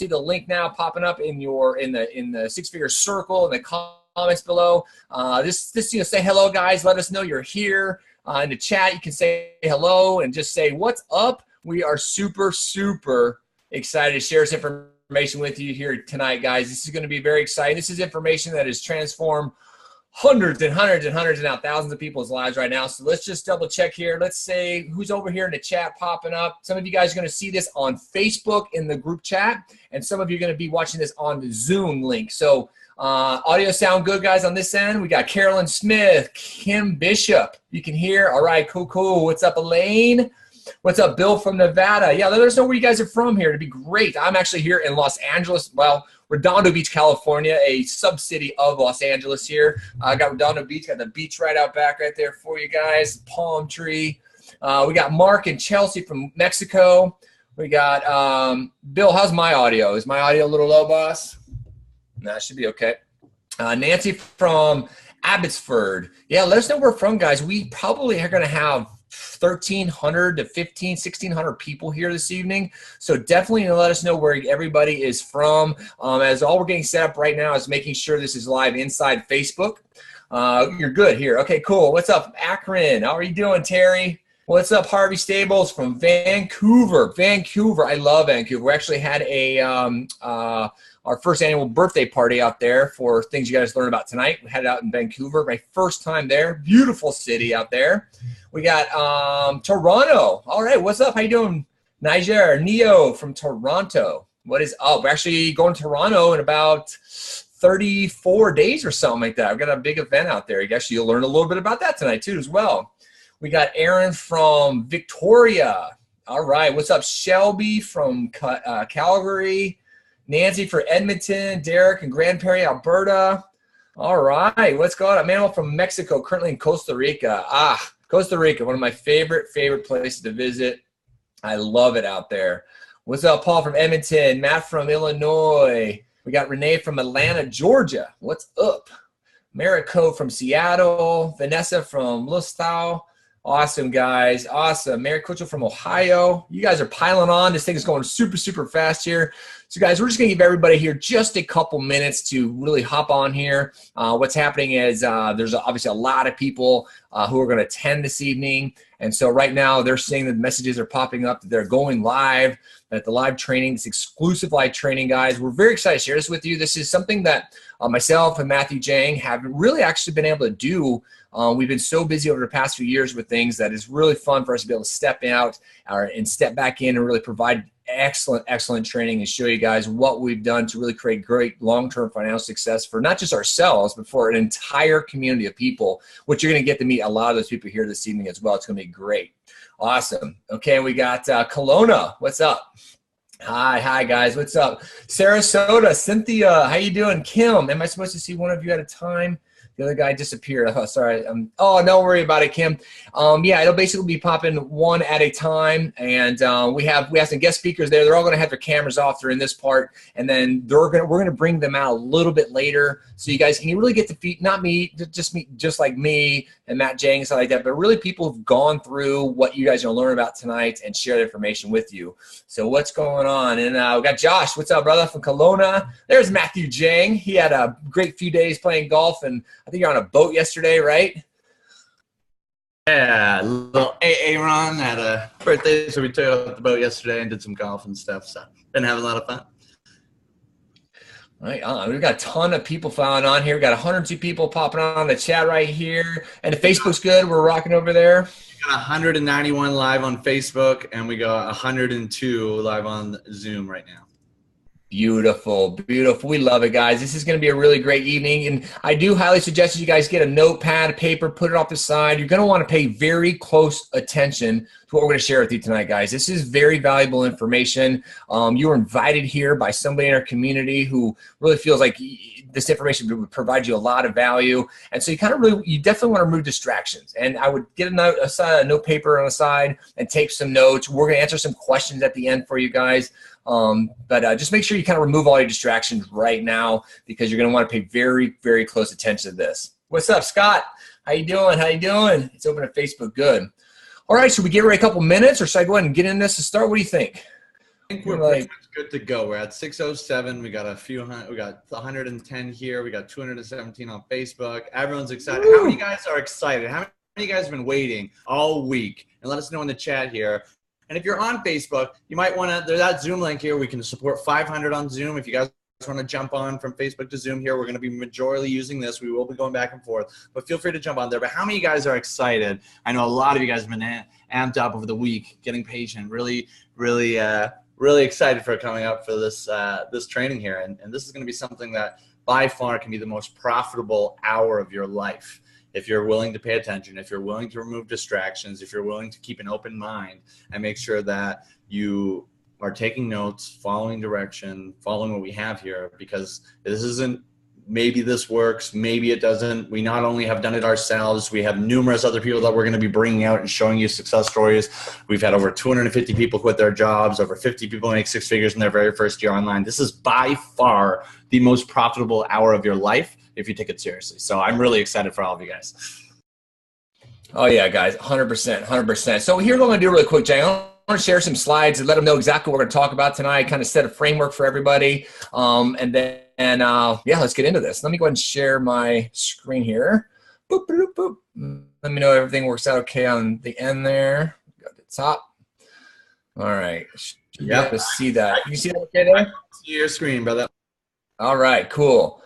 see the link now popping up in the six-figure circle in the comments below. Say hello, guys. Let us know you're here. In the chat, you can say hello and just say what's up. We are super, super excited to share this information with you here tonight, guys. This is going to be very exciting. This is information that has transformed hundreds and hundreds and hundreds and now thousands of people's lives right now. So let's just double check here. Let's say who's over here in the chat popping up. Some of you guys are going to see this on Facebook in the group chat, and some of you are going to be watching this on the Zoom link. So audio sound good, guys, on this end? We got Carolyn Smith, Kim Bishop. You can hear. All right, cool. What's up, Elaine? What's up, Bill from Nevada? Yeah, let us know where you guys are from here. It'd be great. I'm actually here in Los Angeles. Well, Redondo Beach, California, a sub-city of Los Angeles here. I got Redondo Beach, got the beach right out back right there for you guys, palm tree. We got Mark and Chelsea from Mexico. We got Bill, how's my audio? Is my audio a little low, boss? No, it should be okay. Nancy from Abbotsford. Yeah, let us know where we're from, guys. We probably are going to have 1,300 to 1,600 people here this evening. So definitely let us know where everybody is from. As all we're getting set up right now is making sure this is live inside Facebook. You're good here. Okay, cool. What's up, Akron? How are you doing, Terry? What's up, Harvey Stables from Vancouver? I love Vancouver. We actually had our first annual birthday party out there for things you guys learn about tonight. We had it out in Vancouver, my first time there. Beautiful city out there. We got Toronto. All right, what's up? How you doing? Niger, Neo from Toronto. What is up? We're actually going to Toronto in about 34 days or something like that. I've got a big event out there. You'll learn a little bit about that tonight too as well. We got Aaron from Victoria. All right, what's up? Shelby from Calgary. Nancy for Edmonton. Derek in Grand Prairie, Alberta. All right, what's going on? Manuel from Mexico, currently in Costa Rica. Costa Rica, one of my favorite places to visit. I love it out there. What's up, Paul from Edmonton? Matt from Illinois. We got Renee from Atlanta, Georgia. What's up? Marico from Seattle. Vanessa from Lustau. Awesome, guys. Awesome. Mary Kuchel from Ohio. You guys are piling on. This thing is going super, super fast here. So, guys, we're just going to give everybody here just a couple minutes to really hop on here. What's happening is there's obviously a lot of people who are going to attend this evening. And so right now they're seeing that messages are popping up that they're going live, that the live training, this exclusive live training, guys. We're very excited to share this with you. This is something that myself and Matthew Jang have really actually been able to do. We've been so busy over the past few years with things that is really fun for us to be able to step out and step back in and really provide excellent training and show you guys what we've done to really create great long-term financial success for not just ourselves, but for an entire community of people, which you're going to get to meet a lot of those people here this evening as well. It's going to be great. Awesome. Okay, we got Kelowna. What's up? Hi, guys. What's up? Sarasota, Cynthia, how you doing? Kim, am I supposed to see one of you at a time? The other guy disappeared. Oh, sorry. Oh, don't worry about it, Kim. Yeah, it'll basically be popping one at a time, and we have some guest speakers there. They're all going to have their cameras off during this part, and then we're going to bring them out a little bit later, so you guys can really get to not meet just like me and Matt Jang and stuff like that, but really people who've gone through what you guys are going to learn about tonight and share the information with you. So what's going on? And we got Josh. What's up, brother, from Kelowna? There's Matthew Jang. He had a great few days playing golf, and I think you're on a boat yesterday, right? Yeah, a little AA run. Had a birthday, so we took out the boat yesterday and did some golf and stuff. So been having a lot of fun. Right on. We've got a ton of people following on here. We've got 102 people popping on the chat right here. And the Facebook's good. We're rocking over there. We got 191 live on Facebook, and we got 102 live on Zoom right now. Beautiful. We love it, guys. This is going to be a really great evening, and I do highly suggest that you guys get a notepad, paper, put it off the side. You're going to want to pay very close attention to what we're going to share with you tonight, guys. This is very valuable information. You were invited here by somebody in our community who really feels like this information would provide you a lot of value, and so you definitely want to remove distractions. And I would get a note paper on the side and take some notes. We're going to answer some questions at the end for you guys. But just make sure you kind of remove all your distractions right now, because you're going to want to pay very, very close attention to this. What's up, Scott? How you doing? It's open at Facebook. Good. All right, should we give her a couple minutes, or should I go ahead and get in this to start? What do you think? I think we're good to go. We're at 607. We got a few hundred. We got 110 here. We got 217 on Facebook. Everyone's excited. Woo! How many guys are excited? How many of you guys have been waiting all week? And let us know in the chat here. And if you're on Facebook, you might want to, there's that Zoom link here. We can support 500 on Zoom. If you guys want to jump on from Facebook to Zoom here, we're going to be majorly using this. We will be going back and forth, but feel free to jump on there. But how many of you guys are excited? I know a lot of you guys have been amped up over the week, getting patient, really excited for coming up for this this training here. And this is going to be something that by far can be the most profitable hour of your life. If you're willing to pay attention, if you're willing to remove distractions, if you're willing to keep an open mind and make sure that you are taking notes, following direction, following what we have here, because this isn't maybe this works, maybe it doesn't. We not only have done it ourselves, we have numerous other people that we're going to be bringing out and showing you success stories. We've had over 250 people quit their jobs, over 50 people make six figures in their very first year online. This is by far the most profitable hour of your life if you take it seriously. So I'm really excited for all of you guys. Oh yeah, guys, 100%, 100%. So here's what I'm going to do really quick, Jay. I want to share some slides and let them know exactly what we're going to talk about tonight, kind of set a framework for everybody. Yeah, let's get into this. Let me go ahead and share my screen here. Boop, boop, boop. Let me know everything works out okay on the end there. Got the top. All right. Yeah, see that. You see that okay there? I see your screen, brother. All right, cool.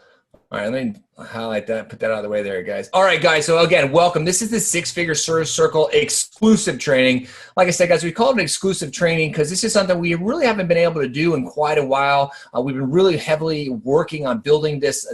All right, let me highlight that, put that out of the way there, guys. All right, guys, so again, welcome. This is the Six Figure Circle exclusive training. Like I said, guys, we call it an exclusive training because this is something we really haven't been able to do in quite a while. We've been really heavily working on building this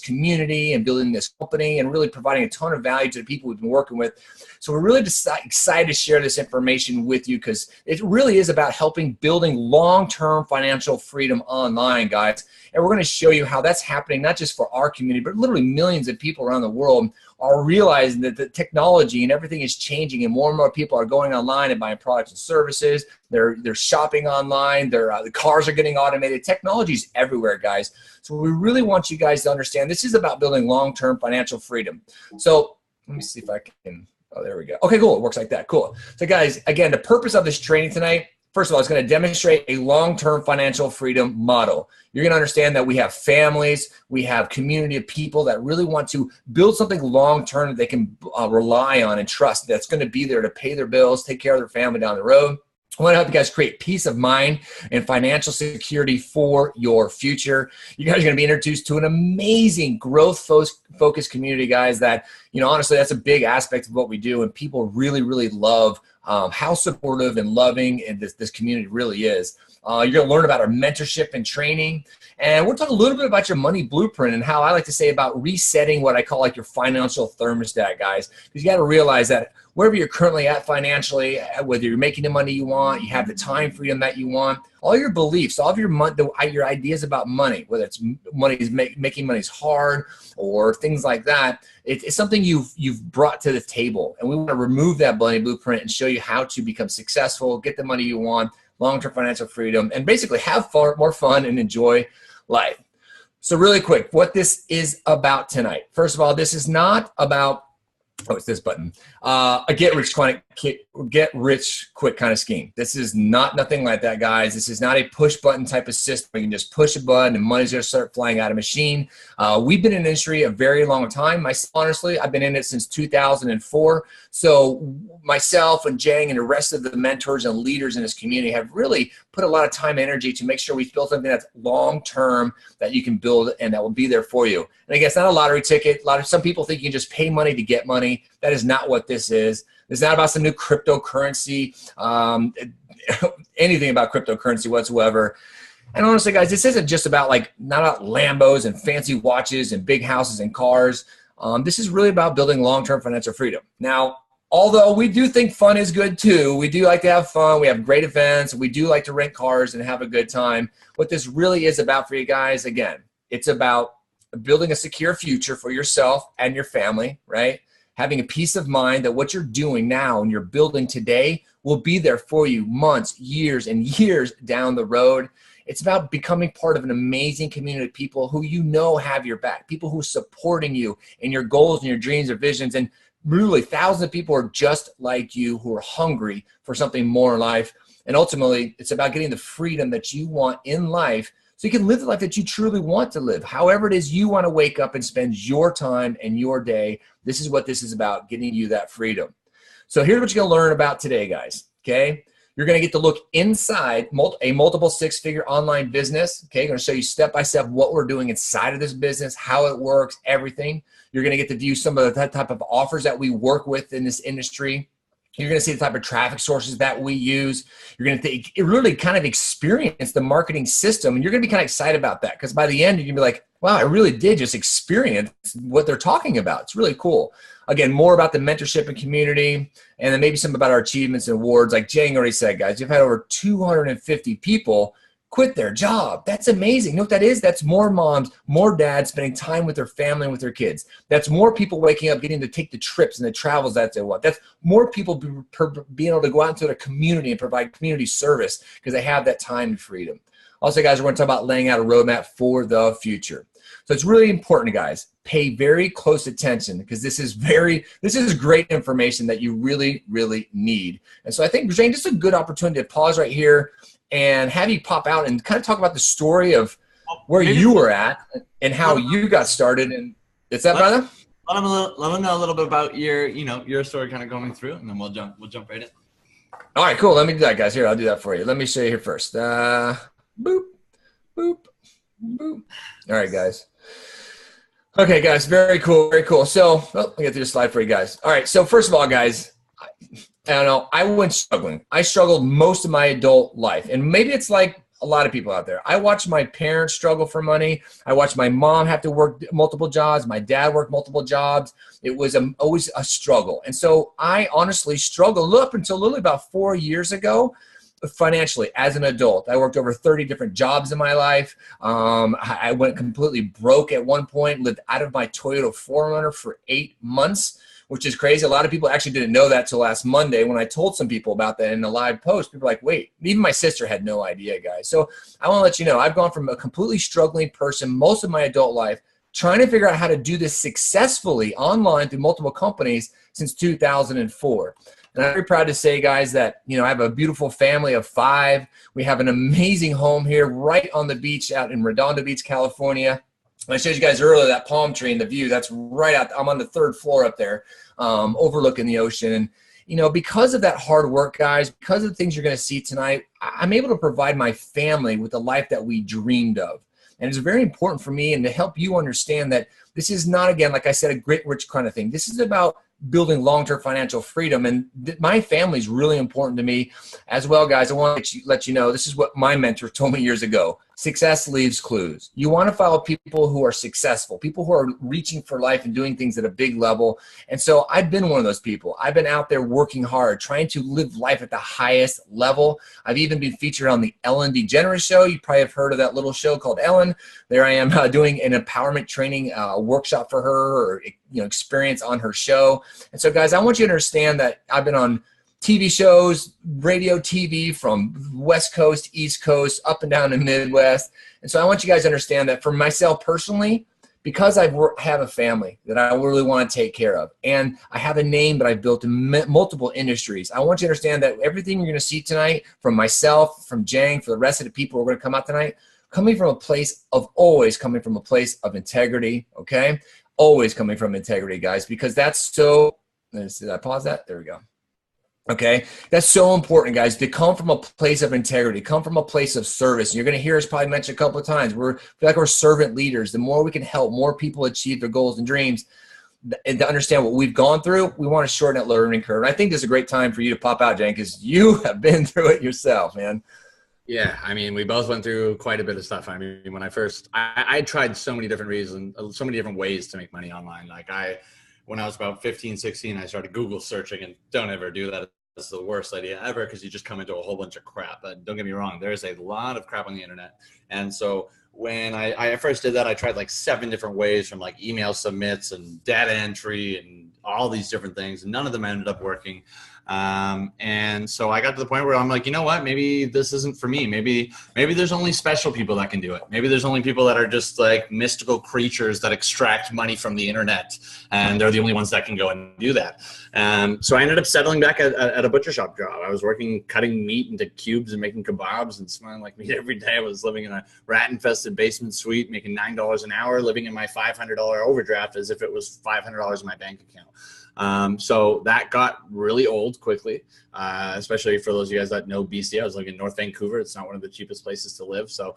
community and building this company and really providing a ton of value to the people we've been working with. So we're really excited to share this information with you because it really is about helping building long-term financial freedom online, guys. And we're going to show you how that's happening, not just for our community, but literally millions of people around the world are realizing that the technology and everything is changing, and more people are going online and buying products and services. They're shopping online. The cars are getting automated. Technology is everywhere, guys. So we really want you guys to understand this is about building long-term financial freedom. So let me see if I can. Oh, there we go. Okay, cool. It works like that. Cool. So, guys, again, the purpose of this training tonight, first of all, it's going to demonstrate a long-term financial freedom model. You're going to understand that we have families, we have community of people that really want to build something long-term that they can rely on and trust that's going to be there to pay their bills, take care of their family down the road. I want to help you guys create peace of mind and financial security for your future. You guys are going to be introduced to an amazing growth-focused community, guys, that, you know, honestly, that's a big aspect of what we do, and people really, really love how supportive and loving and this community really is. You're going to learn about our mentorship and training. And we'll talk a little bit about your money blueprint and how I like to say about resetting what I call like your financial thermostat, guys. Because you got to realize that wherever you're currently at financially, whether you're making the money you want, you have the time freedom that you want, all your beliefs, all of your ideas about money, whether it's making money's hard or things like that, it's something you've brought to the table. And we want to remove that money blueprint and show you how to become successful, get the money you want, long-term financial freedom, and basically have more fun and enjoy life. So really quick, what this is about tonight. First of all, this is not about, oh, it's this button, a get rich quick kind of scheme. This is nothing like that, guys. This is not a push button type of system where you can just push a button and money's going to start flying out of machine. We've been in the industry a very long time. Honestly, I've been in it since 2004. So myself and Jang and the rest of the mentors and leaders in this community have really put a lot of time and energy to make sure we've built something that's long-term that you can build and that will be there for you. And again, it's not a lottery ticket. Some people think you can just pay money to get money. That is not what this is. It's not about some new cryptocurrency, anything about cryptocurrency whatsoever. And honestly, guys, this isn't just about not about Lambos and fancy watches and big houses and cars. This is really about building long-term financial freedom. Now, although we do think fun is good too, we do like to have fun, we have great events, we do like to rent cars and have a good time. What this really is about for you guys, again, it's about building a secure future for yourself and your family, right? Having a peace of mind that what you're doing now and you're building today will be there for you months, years, and years down the road. It's about becoming part of an amazing community of people who you know have your back, people who are supporting you in your goals and your dreams or visions. And really, thousands of people are just like you who are hungry for something more in life. And ultimately, it's about getting the freedom that you want in life so you can live the life that you truly want to live. However it is you want to wake up and spend your time and your day, this is what this is about, getting you that freedom. So here's what you're going to learn about today, guys, okay? You're going to get to look inside a multiple six-figure online business, okay? I'm going to show you step-by-step what we're doing inside of this business, how it works, everything. You're going to get to view some of the type of offers that we work with in this industry. You're going to see the type of traffic sources that we use. You're going to really kind of experience the marketing system, and you're going to be kind of excited about that because by the end, you're going to be like, wow, I really did just experience what they're talking about. It's really cool. Again, more about the mentorship and community, and then maybe some about our achievements and awards. Like Jang already said, guys, you've had over 250 people quit their job. That's amazing. You know what that is? That's more moms, more dads spending time with their family and with their kids. That's more people waking up, getting to take the trips and the travels that they want. That's more people being able to go out into their community and provide community service because they have that time and freedom. Also, guys, we're going to talk about laying out a roadmap for the future. So it's really important, guys. Pay very close attention because this is great information that you really, really need. And so I think, Jane, just a good opportunity to pause right here and have you pop out and kind of talk about the story of where you were at and how you got started. And is that, brother? Let them know a little bit about your story kind of going through, and then we'll jump right in. All right, cool. Let me do that, guys. Here, I'll do that for you. Let me show you here first. Boop, boop, boop. All right, guys. Okay, guys, very cool, very cool. So, let me get through the slide for you guys. All right, so first of all, guys, I don't know, I went struggling. I struggled most of my adult life, and maybe it's like a lot of people out there. I watched my parents struggle for money. I watched my mom have to work multiple jobs. My dad worked multiple jobs. It was always a struggle. And so I honestly struggled up until literally about 4 years ago. Financially, as an adult, I worked over 30 different jobs in my life. I went completely broke at one point, lived out of my Toyota 4Runner for 8 months, which is crazy. A lot of people actually didn't know that till last Monday when I told some people about that in a live post. People were like, wait, even my sister had no idea, guys. So I want to let you know, I've gone from a completely struggling person most of my adult life, trying to figure out how to do this successfully online through multiple companies since 2004. And I'm very proud to say, guys, that, I have a beautiful family of 5. We have an amazing home here right on the beach out in Redondo Beach, California. I showed you guys earlier that palm tree and the view. That's right out. I'm on the 3rd floor up there, overlooking the ocean. And, because of that hard work, guys, because of the things you're going to see tonight, I'm able to provide my family with the life that we dreamed of. And it's very important for me and to help you understand that this is not, again, like I said, a great rich kind of thing. This is about building long-term financial freedom. And my family is really important to me as well, guys. I want to let you know, this is what my mentor told me years ago. Success leaves clues. You want to follow people who are successful, people who are reaching for life and doing things at a big level. And so I've been one of those people. I've been out there working hard, trying to live life at the highest level. I've even been featured on the Ellen DeGeneres show. You probably have heard of that little show called Ellen. There I am doing an empowerment training workshop for her, or experience on her show. And so, guys, I want you to understand that I've been on TV shows, radio TV from West Coast, East Coast, up and down the Midwest. And so I want you guys to understand that for myself personally, because I have a family that I really want to take care of, and I have a name that I've built in multiple industries, I want you to understand that everything you're going to see tonight from myself, from Jang, for the rest of the people who are going to come out tonight, always coming from a place of integrity, okay? Always coming from integrity, guys, because that's so, did I pause that? There we go. Okay, that's so important, guys, to come from a place of integrity, come from a place of service. And you're going to hear us probably mention a couple of times. We feel like we're servant leaders. The more we can help more people achieve their goals and dreams, and to understand what we've gone through, we want to shorten that learning curve. And I think this is a great time for you to pop out, Jen, because you have been through it yourself, man. Yeah, I mean, we both went through quite a bit of stuff. I mean, when I first, I tried so many different reasons, so many different ways to make money online. Like when I was about 15, 16, I started Google searching, and don't ever do that. It's the worst idea ever because you just come into a whole bunch of crap. But don't get me wrong, there's a lot of crap on the internet. And so when I first did that, I tried like 7 different ways, from like email submits and data entry and all these different things. And none of them ended up working. And so I got to the point where I'm like, you know what, maybe this isn't for me. Maybe there's only special people that can do it. Maybe there's only people that are just like mystical creatures that extract money from the internet, and they're the only ones that can go and do that. So I ended up settling back at a butcher shop job. I was working, cutting meat into cubes and making kebabs and smelling like meat every day. I was living in a rat-infested basement suite, making $9 an hour, living in my $500 overdraft as if it was $500 in my bank account. So that got really old quickly, especially for those of you guys that know BC. I was living in North Vancouver. It's not one of the cheapest places to live. So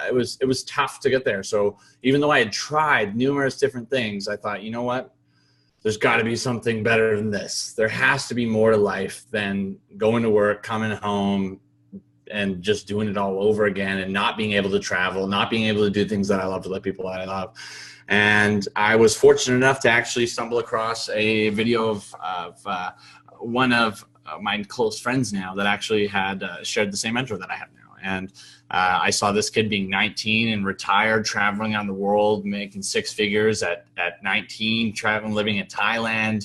it was tough to get there. So even though I had tried numerous different things, I thought, you know what? There's got to be something better than this. There has to be more to life than going to work, coming home, and just doing it all over again, and not being able to travel, not being able to do things that I love, to let people that I love. And I was fortunate enough to actually stumble across a video of one of my close friends now that actually had shared the same mentor that I have now. And I saw this kid being 19 and retired, traveling on the world, making 6 figures at 19, traveling, living in Thailand,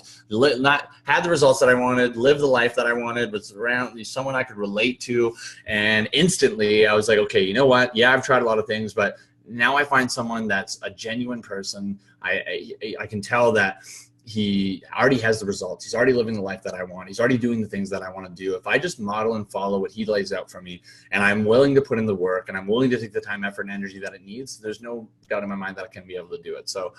had the results that I wanted, lived the life that I wanted, was around someone I could relate to. And instantly I was like, okay, you know what? Yeah, I've tried a lot of things, but now I find someone that's a genuine person. I can tell that he already has the results. He's already living the life that I want. He's already doing the things that I want to do. If I just model and follow what he lays out for me, and I'm willing to put in the work, and I'm willing to take the time, effort, and energy that it needs, there's no doubt in my mind that I can be able to do it. So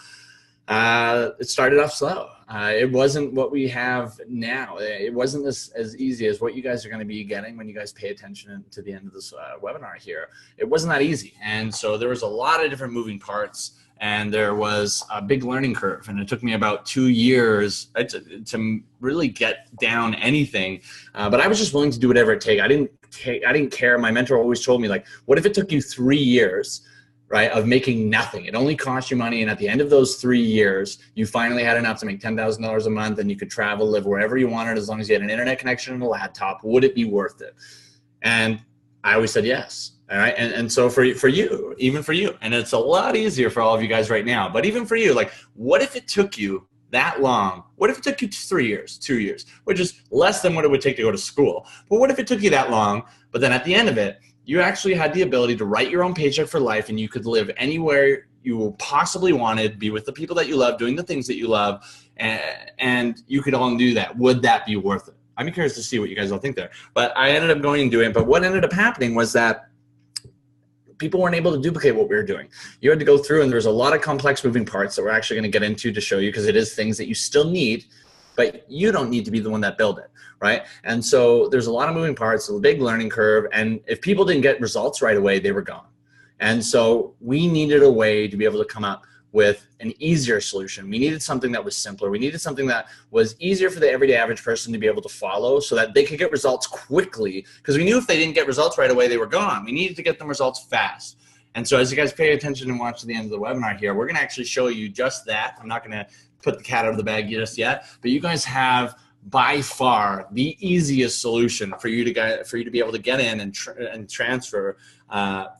it started off slow. It wasn't what we have now. It wasn't as easy as what you guys are going to be getting when you guys pay attention to the end of this webinar here. It wasn't that easy. And so there was a lot of different moving parts, and there was a big learning curve. And it took me about 2 years to really get down anything. But I was just willing to do whatever it takes. I didn't care. My mentor always told me, like, what if it took you 3 years, right, of making nothing? It only cost you money, and at the end of those 3 years, you finally had enough to make $10,000 a month, and you could travel, live wherever you wanted, as long as you had an internet connection and a laptop. Would it be worth it? And I always said yes. All right. And so for you, even for you, and it's a lot easier for all of you guys right now, but even for you, like, what if it took you that long? What if it took you 3 years, 2 years, which is less than what it would take to go to school? But what if it took you that long, but then at the end of it, you actually had the ability to write your own paycheck for life, and you could live anywhere you possibly wanted, be with the people that you love, doing the things that you love, and you could all do that? Would that be worth it? I'm curious to see what you guys all think there. But I ended up going and doing it. But what ended up happening was that people weren't able to duplicate what we were doing. You had to go through, and there's a lot of complex moving parts that we're actually going to get into to show you, because it is things that you still need, but you don't need to be the one that build it, right? And so there's a lot of moving parts, a big learning curve, and if people didn't get results right away, they were gone. And so we needed a way to be able to come up with an easier solution. We needed something that was simpler. We needed something that was easier for the everyday average person to be able to follow, so that they could get results quickly, because we knew if they didn't get results right away, they were gone. We needed to get them results fast. And so as you guys pay attention and watch to the end of the webinar here, we're going to actually show you just that. I'm not going to put the cat out of the bag just yet, but you guys have by far the easiest solution for you to be able to get in and transfer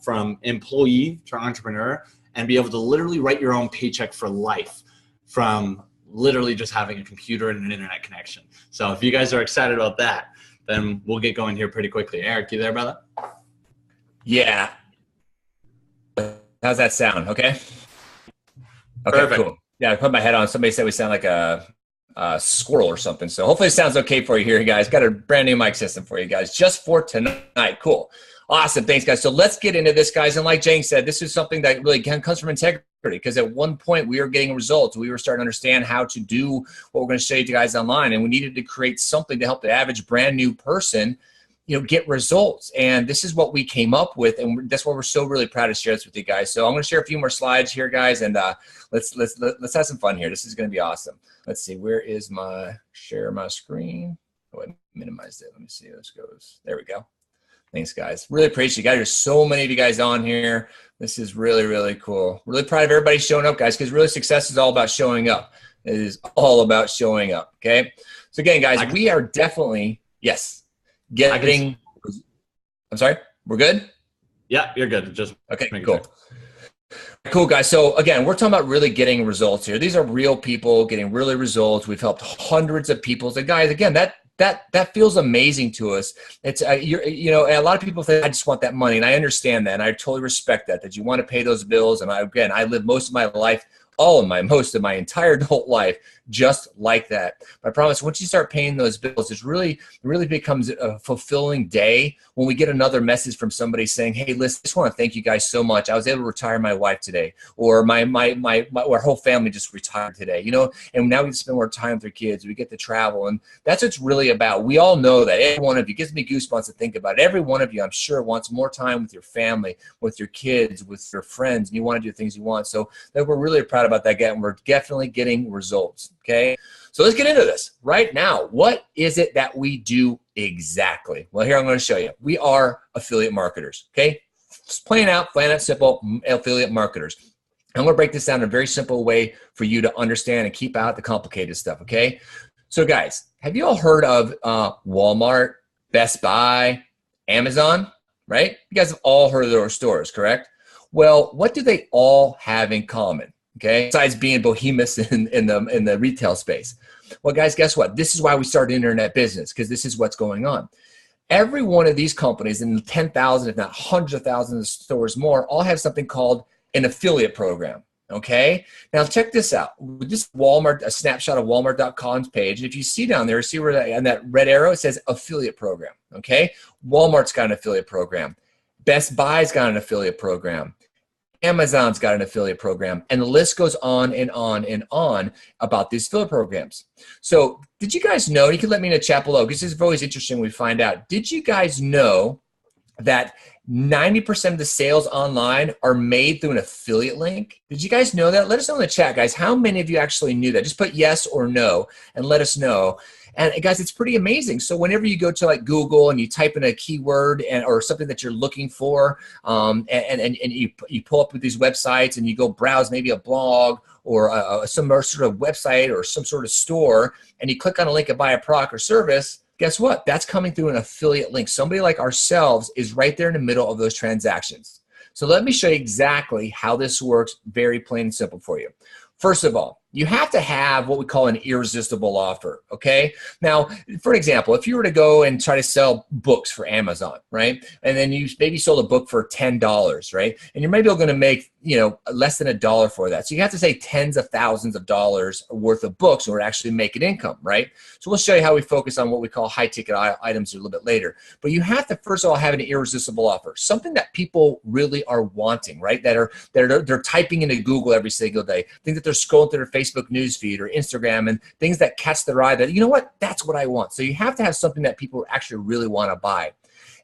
from employee to entrepreneur, and be able to literally write your own paycheck for life from literally just having a computer and an internet connection. So if you guys are excited about that, then we'll get going here pretty quickly. Eric, you there, brother? Yeah. How's that sound? Okay. Okay, Perfect. cool. Yeah, I put my head on. Somebody said we sound like a squirrel or something. So hopefully it sounds okay for you here, guys. Got a brand new mic system for you guys just for tonight. Cool. Awesome. Thanks, guys. So let's get into this, guys. And like Jane said, this is something that really comes from integrity, because at one point we were getting results. We were starting to understand how to do what we're going to show you guys online. And we needed to create something to help the average brand new person, get results. And this is what we came up with. And that's why we're so really proud to share this with you guys. So I'm going to share a few more slides here, guys. And let's have some fun here. This is going to be awesome. Let's see. Where is my share my screen? Oh, I minimized it. Let me see how this goes. There we go. Thanks, guys. Really appreciate you guys. There's so many of you guys on here. This is really, really cool. Really proud of everybody showing up, guys, because really success is all about showing up. It is all about showing up, okay? So again, guys, we are definitely, yes, getting, I'm sorry, we're good? Yeah, you're good. Just okay, cool. Cool, guys. So again, we're talking about really getting results here. These are real people getting really results. We've helped hundreds of people. So guys, again, that that feels amazing to us. It's you know, and a lot of people think I just want that money, and I understand that, and I totally respect that you want to pay those bills. And I lived most of my life, most of my entire adult life just like that. But I promise, once you start paying those bills, it really becomes a fulfilling day when we get another message from somebody saying, hey, listen, I just want to thank you guys so much. I was able to retire my wife today, or our whole family just retired today, you know, and now we spend more time with our kids. We get to travel, and that's what it's really about. We all know that. Every one of you, gives me goosebumps to think about it. Every one of you, I'm sure, wants more time with your family, with your kids, with your friends, and you want to do things you want. So that we're really proud about that, and we're definitely getting results. Okay, so let's get into this right now. What is it that we do exactly? Well, here I'm going to show you. We are affiliate marketers. Okay, just plain out, simple affiliate marketers. I'm going to break this down in a very simple way for you to understand and keep out the complicated stuff. Okay, so guys, have you all heard of Walmart, Best Buy, Amazon? Right? You guys have all heard of those stores, correct? Well, what do they all have in common? Okay, besides being behemoths in the retail space. Well, guys, guess what? This is why we started internet business, because this is what's going on. Every one of these companies, in 10,000, if not hundreds of thousands of stores more, all have something called an affiliate program. Okay, now check this out. This Walmart, a snapshot of Walmart.com's page. And if you see down there, see where that, on that red arrow, it says affiliate program. Okay, Walmart's got an affiliate program. Best Buy's got an affiliate program. Amazon's got an affiliate program, and the list goes on and on and on about these affiliate programs. So did you guys know, you can let me in the chat below, because this is always interesting when we find out, did you guys know that 90% of the sales online are made through an affiliate link? Did you guys know that? Let us know in the chat, guys. How many of you actually knew that? Just put yes or no and let us know. And guys, it's pretty amazing. So whenever you go to like Google and you type in a keyword or something that you're looking for, and you pull up with these websites and you go browse maybe a blog or some sort of website or some sort of store, and you click on a link and buy a product or service, guess what? That's coming through an affiliate link. Somebody like ourselves is right there in the middle of those transactions. So let me show you exactly how this works, very plain and simple for you. First of all, you have to have what we call an irresistible offer, okay? Now, for example, if you were to go and try to sell books for Amazon, right? And then you maybe sold a book for $10, right? And you're maybe going to make, you know, less than $1 for that. So you have to say tens of thousands of dollars worth of books in order to actually make an income, right? So we'll show you how we focus on what we call high ticket items a little bit later. But you have to, first of all, have an irresistible offer, something that people really are wanting, right? They're typing into Google every single day, think that they're scrolling through their Facebook newsfeed or Instagram and things that catch their eye that, you know what, that's what I want. So you have to have something that people actually really want to buy.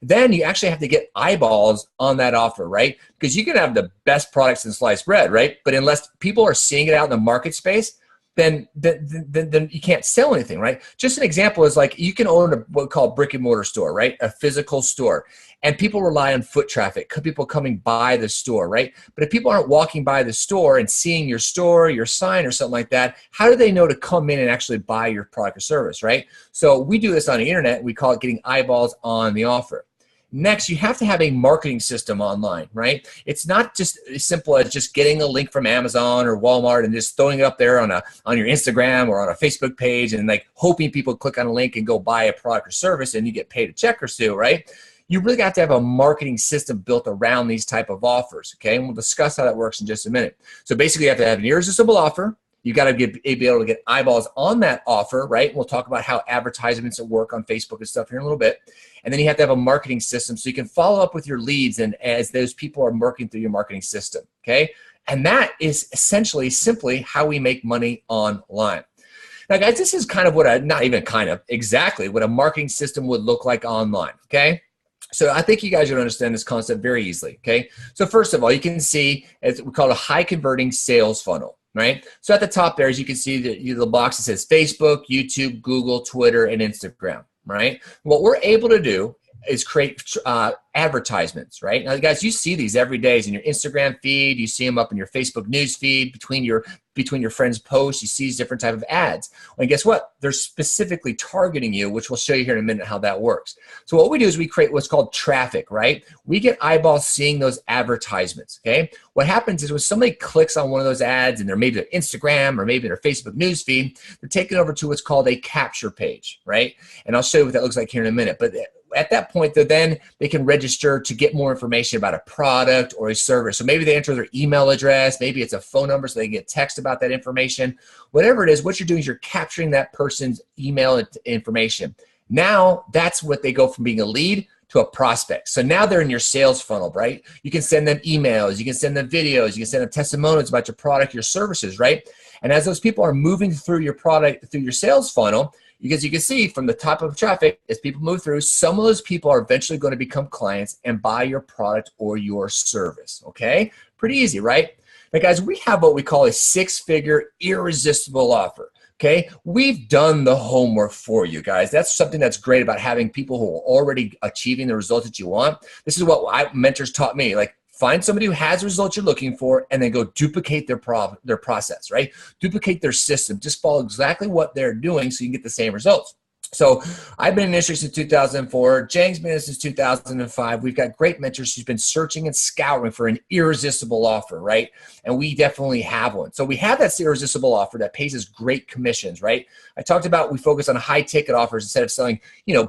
Then you actually have to get eyeballs on that offer, right? Because you can have the best products in sliced bread, right? But unless people are seeing it out in the market space, then you can't sell anything, right? Just an example is like you can own what we call a brick and mortar store, right? A physical store. And people rely on foot traffic, people coming by the store, right? But if people aren't walking by the store and seeing your store, your sign or something like that, how do they know to come in and actually buy your product or service, right? So we do this on the internet. We call it getting eyeballs on the offer. Next, you have to have a marketing system online, right? It's not just as simple as just getting a link from Amazon or Walmart and just throwing it up there on your Instagram or on a Facebook page and like hoping people click on a link and go buy a product or service and you get paid a check or two, right? You really have to have a marketing system built around these type of offers, okay? And we'll discuss how that works in just a minute. So basically, you have to have an irresistible offer. You got to be able to get eyeballs on that offer, right? We'll talk about how advertisements work on Facebook and stuff here in a little bit. And then you have to have a marketing system so you can follow up with your leads and as those people are working through your marketing system, okay? And that is essentially simply how we make money online. Now, guys, this is kind of what not even kind of, exactly what a marketing system would look like online, okay? So I think you guys will understand this concept very easily, okay? So first of all, you can see it's we call it a high converting sales funnel, right? So at the top there, as you can see, the box that says Facebook, YouTube, Google, Twitter, and Instagram, right? What we're able to do is create advertisements, right? Now, guys, you see these every day in your Instagram feed. You see them up in your Facebook news feed between your friends' posts. You see these different type of ads. Well, and guess what? They're specifically targeting you, which we'll show you here in a minute how that works. So what we do is we create what's called traffic, right? We get eyeballs seeing those advertisements, okay? What happens is when somebody clicks on one of those ads and they're maybe their Instagram or maybe their Facebook news feed, they're taken over to what's called a capture page, right? And I'll show you what that looks like here in a minute. But at that point, then they can register to get more information about a product or a service. So maybe they enter their email address, maybe it's a phone number so they get text about that information. Whatever it is, what you're doing is you're capturing that person's email information. Now, that's what they go from being a lead to a prospect. So now they're in your sales funnel, right? You can send them emails, you can send them videos, you can send them testimonials about your product, your services, right? And as those people are moving through your product, through your sales funnel, because you can see from the top of traffic, as people move through, some of those people are eventually going to become clients and buy your product or your service, okay? Pretty easy, right? Now, guys, we have what we call a six-figure irresistible offer, okay? We've done the homework for you, guys. That's something that's great about having people who are already achieving the results that you want. This is what mentors taught me, like, find somebody who has the results you're looking for and then go duplicate their process, right? Duplicate their system. Just follow exactly what they're doing so you can get the same results. So I've been in the industry since 2004. Jang's been in since 2005. We've got great mentors who's been searching and scouring for an irresistible offer, right? And we definitely have one. So we have that irresistible offer that pays us great commissions, right? I talked about we focus on high ticket offers instead of selling,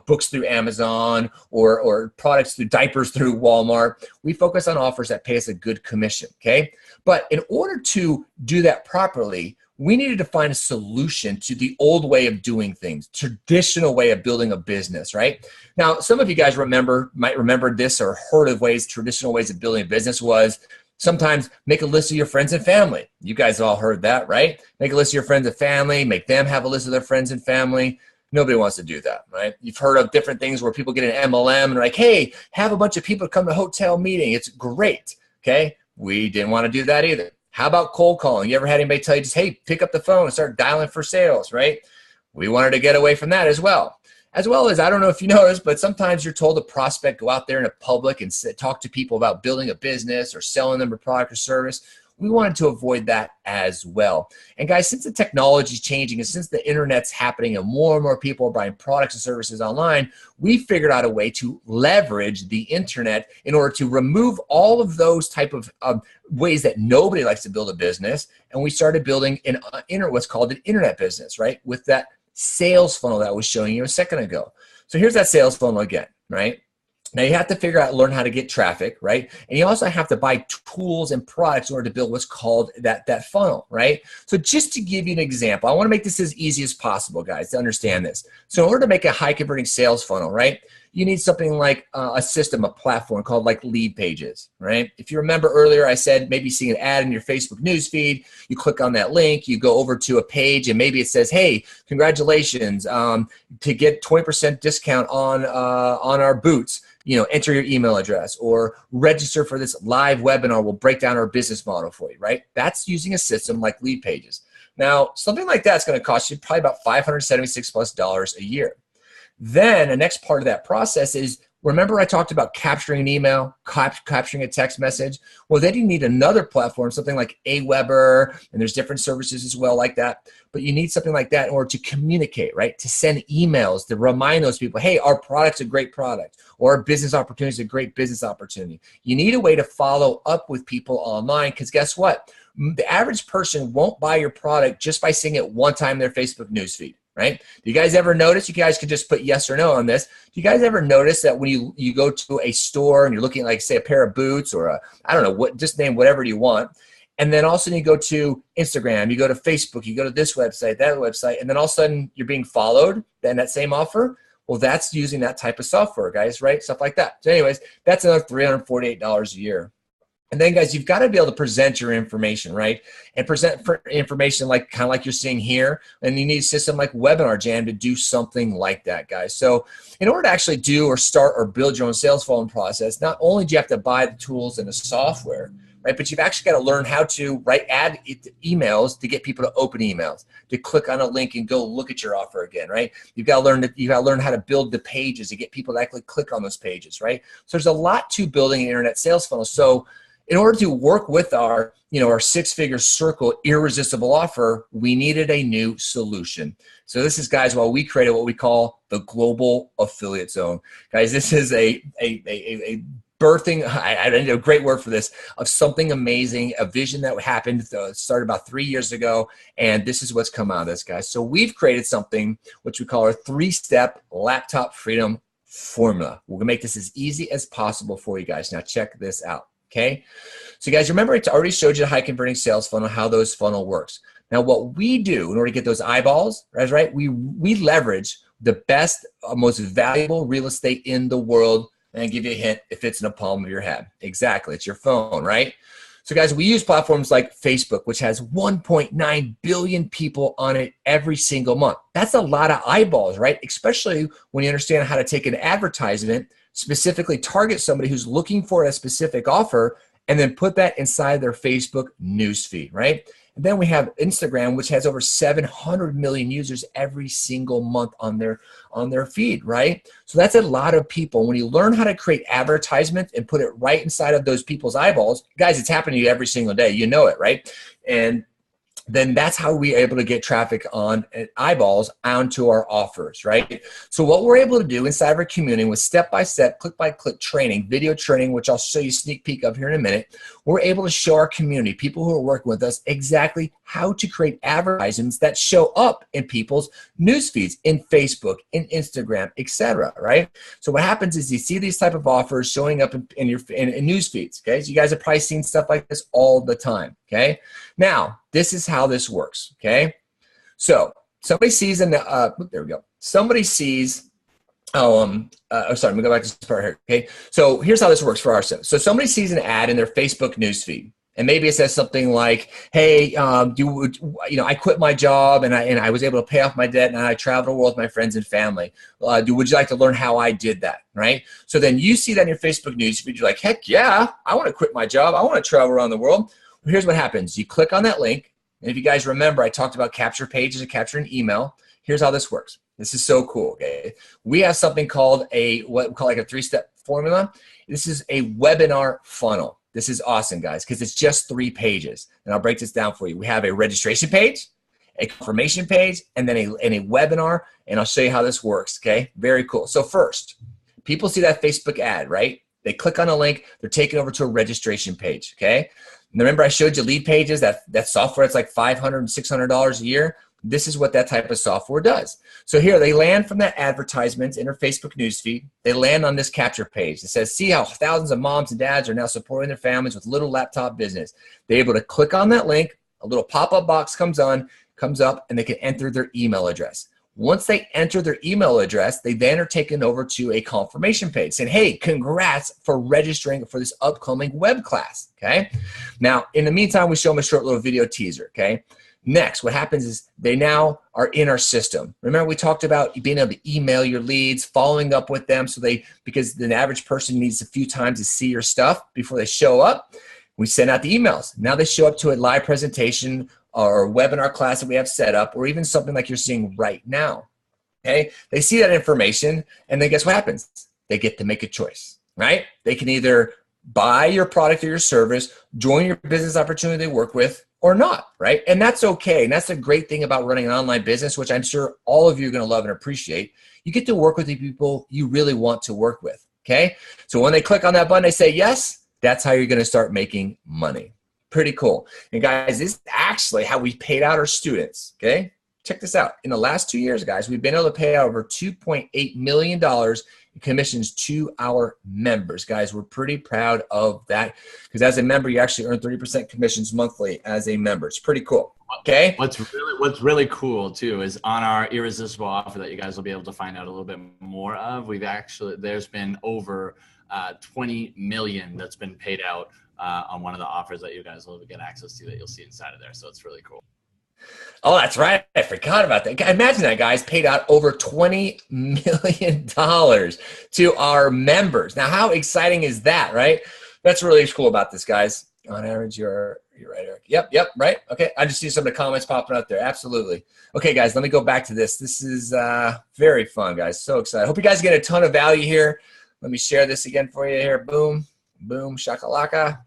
books through Amazon or products through diapers through Walmart. We focus on offers that pay us a good commission, okay? But in order to do that properly, we needed to find a solution to the old way of doing things, traditional way of building a business, right? Now, some of you guys might remember this or heard of traditional ways of building a business was sometimes make a list of your friends and family. You guys all heard that, right? Make a list of your friends and family, make them have a list of their friends and family. Nobody wants to do that, right? You've heard of different things where people get an MLM and they're like, hey, have a bunch of people come to a hotel meeting. It's great, okay? We didn't want to do that either. How about cold calling? You ever had anybody tell you just, hey, pick up the phone and start dialing for sales, right? We wanted to get away from that as well. As well as, I don't know if you noticed, but sometimes you're told a prospect, go out there in the public and talk to people about building a business or selling them a product or service. We wanted to avoid that as well. And guys, since the technology is changing and since the internet's happening and more people are buying products and services online, we figured out a way to leverage the internet in order to remove all of those type of ways that nobody likes to build a business. And we started building what's called an internet business, right? With that sales funnel that I was showing you a second ago. So here's that sales funnel again, right? Now you have to learn how to get traffic, right? And you also have to buy tools and products in order to build what's called that funnel, right? So just to give you an example, I want to make this as easy as possible, guys, to understand this. So in order to make a high converting sales funnel, right, you need something like a system, a platform called like Lead Pages, right? If you remember earlier, I said maybe seeing an ad in your Facebook news feed, you click on that link, you go over to a page and maybe it says, hey, congratulations, to get 20% discount on our boots. Enter your email address or register for this live webinar. We'll break down our business model for you, right? That's using a system like Lead Pages. Now, something like that's going to cost you probably about $576+ a year. Then the next part of that process is, remember I talked about capturing an email, capturing a text message? Well, then you need another platform, something like Aweber, and there's different services as well like that. But you need something like that in order to communicate, right? To send emails, to remind those people, hey, our product's a great product, or our business opportunity is a great business opportunity. You need a way to follow up with people online, because guess what? The average person won't buy your product just by seeing it one time in their Facebook newsfeed. Right? Do you guys ever notice, you guys could just put yes or no on this, do you guys ever notice that when you go to a store and you're looking at, like, say, a pair of boots or I don't know, just name whatever you want, and then all of a sudden you go to Instagram, you go to Facebook, you go to this website, that website, and then all of a sudden you're being followed, then that same offer? Well, that's using that type of software, guys, right? Stuff like that. So anyways, that's another $348 a year. And then, guys, you've got to be able to present your information, right? And present for information kind of like you're seeing here. And you need a system like Webinar Jam to do something like that, guys. So in order to actually do or start or build your own sales funnel process, not only do you have to buy the tools and the software, right? But you've actually got to learn how to add emails to get people to open emails, to click on a link and go look at your offer again, right? You've got to learn how to build the pages to get people to actually click on those pages, right? So there's a lot to building an internet sales funnel. So in order to work with our six-figure circle irresistible offer, we needed a new solution. So this is, guys, while we created what we call the Global Affiliate Zone. Guys, this is a birthing, I need a great word for this, of something amazing, a vision that happened, started about 3 years ago, and this is what's come out of this, guys. So we've created something which we call our 3-step laptop freedom formula. We're gonna make this as easy as possible for you guys. Now check this out. Okay, so guys, remember I already showed you the high converting sales funnel, how those funnel works. Now what we do in order to get those eyeballs, right? We leverage the best, most valuable real estate in the world, and I give you a hint, if it's in the palm of your hand. Exactly, it's your phone, right? So guys, we use platforms like Facebook, which has 1.9 billion people on it every single month. That's a lot of eyeballs, right? Especially when you understand how to take an advertisement, specifically target somebody who's looking for a specific offer, and then put that inside their Facebook newsfeed, right? And then we have Instagram, which has over 700 million users every single month on their feed, right? So that's a lot of people. When you learn how to create advertisements and put it right inside of those people's eyeballs, guys, it's happening to you every single day. You know it, right? And then that's how we're able to get traffic on eyeballs onto our offers, right? So what we're able to do inside of our community with step-by-step, click-by-click training, video training, which I'll show you a sneak peek of here in a minute, we're able to show our community, people who are working with us, exactly how to create advertisements that show up in people's news feeds, in Facebook, in Instagram, etc. Right? So what happens is you see these type of offers showing up in your news feeds. Okay, so you guys have probably seen stuff like this all the time. Okay, now this is how this works. Okay, so somebody sees there we go. Somebody sees. Sorry, let me go back to this part here. Okay, so here's how this works for ourselves. So somebody sees an ad in their Facebook newsfeed, and maybe it says something like, "Hey, I quit my job and I was able to pay off my debt, and I traveled the world with my friends and family. Would you like to learn how I did that?" Right? So then you see that in your Facebook newsfeed. You're like, "Heck yeah, I want to quit my job. I want to travel around the world." Well, here's what happens: you click on that link, and if you guys remember, I talked about capture pages and capture an email. Here's how this works. This is so cool, okay? We have something called what we call like a 3-step formula. This is a webinar funnel. This is awesome, guys, because it's just 3 pages. And I'll break this down for you. We have a registration page, a confirmation page, and then a webinar, and I'll show you how this works, okay? Very cool. So first, people see that Facebook ad, right? They click on a link, they're taken over to a registration page, okay? And remember I showed you lead pages, that software that's like $500 and $600 a year? This is what that type of software does. So here they land from that advertisement in their Facebook newsfeed. They land on this capture page. It says, "See how thousands of moms and dads are now supporting their families with little laptop business." They're able to click on that link. A little pop-up box comes up, and they can enter their email address. Once they enter their email address, they then are taken over to a confirmation page saying, "Hey, congrats for registering for this upcoming web class." Okay. Now, in the meantime, we show them a short little video teaser. Okay. Next, what happens is they now are in our system. Remember, we talked about being able to email your leads, following up with them, because the average person needs a few times to see your stuff before they show up. We send out the emails. Now they show up to a live presentation or a webinar class that we have set up, or even something like you're seeing right now. Okay, they see that information, and then guess what happens? They get to make a choice, right? They can either buy your product or your service, join your business opportunity they work with, or not, right? And that's okay. And that's the great thing about running an online business, which I'm sure all of you are going to love and appreciate. You get to work with the people you really want to work with, okay? So when they click on that button, they say yes, that's how you're going to start making money. Pretty cool. And guys, this is actually how we paid out our students, okay? Check this out. In the last 2 years, guys, we've been able to pay out over $2.8 million in commissions to our members. Guys, we're pretty proud of that because as a member, you actually earn 30% commissions monthly as a member. It's pretty cool. Okay. What's really cool too is on our irresistible offer that you guys will be able to find out a little bit more of. There's been over 20 million that's been paid out on one of the offers that you guys will get access to that you'll see inside of there. So it's really cool. Oh, that's right. I forgot about that. Imagine that, guys, paid out over $20 million to our members. Now, how exciting is that, right? That's really cool about this, guys. On average, you're right, Eric. Yep, right. Okay, I just see some of the comments popping up there. Absolutely. Okay, guys, let me go back to this. This is very fun, guys. So excited. Hope you guys get a ton of value here. Let me share this again for you here. Boom, boom, shakalaka.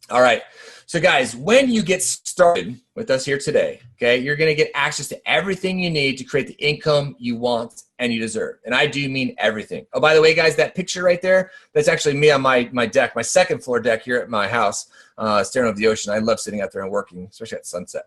All right. So, guys, when you get started with us here today, okay, you're going to get access to everything you need to create the income you want and you deserve. And I do mean everything. Oh, by the way, guys, that picture right there, that's actually me on my deck, my second floor deck here at my house, staring over the ocean. I love sitting out there and working, especially at sunset.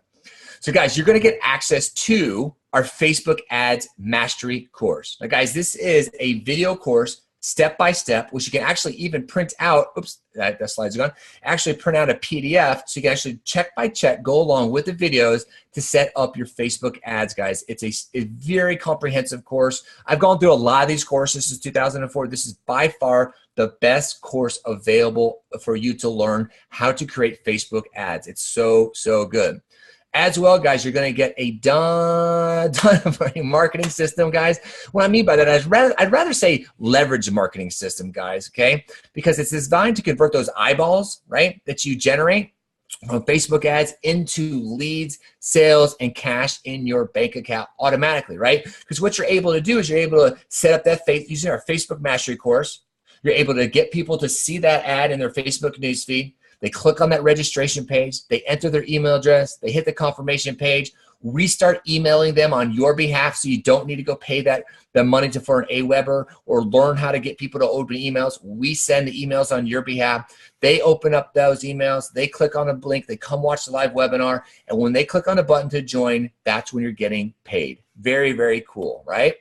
So, guys, you're going to get access to our Facebook Ads Mastery course. Now, guys, this is a video course step by step, which you can actually even print out. Oops, that slide's gone. Actually print out a PDF so you can actually check by check go along with the videos to set up your Facebook ads, guys. It's a very comprehensive course. I've gone through a lot of these courses since 2004. This is by far the best course available for you to learn how to create Facebook ads. It's so, so good. As well, guys, you're going to get a ton of a marketing system, guys. What I mean by that, I'd rather say leverage marketing system, guys, okay? Because it's designed to convert those eyeballs, right, that you generate from Facebook ads into leads, sales, and cash in your bank account automatically, right? Because what you're able to do is you're able to set up that using our Facebook Mastery course. You're able to get people to see that ad in their Facebook newsfeed. They click on that registration page, they enter their email address, they hit the confirmation page, we start emailing them on your behalf so you don't need to go pay the money for an AWeber or learn how to get people to open emails. We send the emails on your behalf. They open up those emails, they click on a link, they come watch the live webinar, and when they click on the button to join, that's when you're getting paid. Very, very cool, right?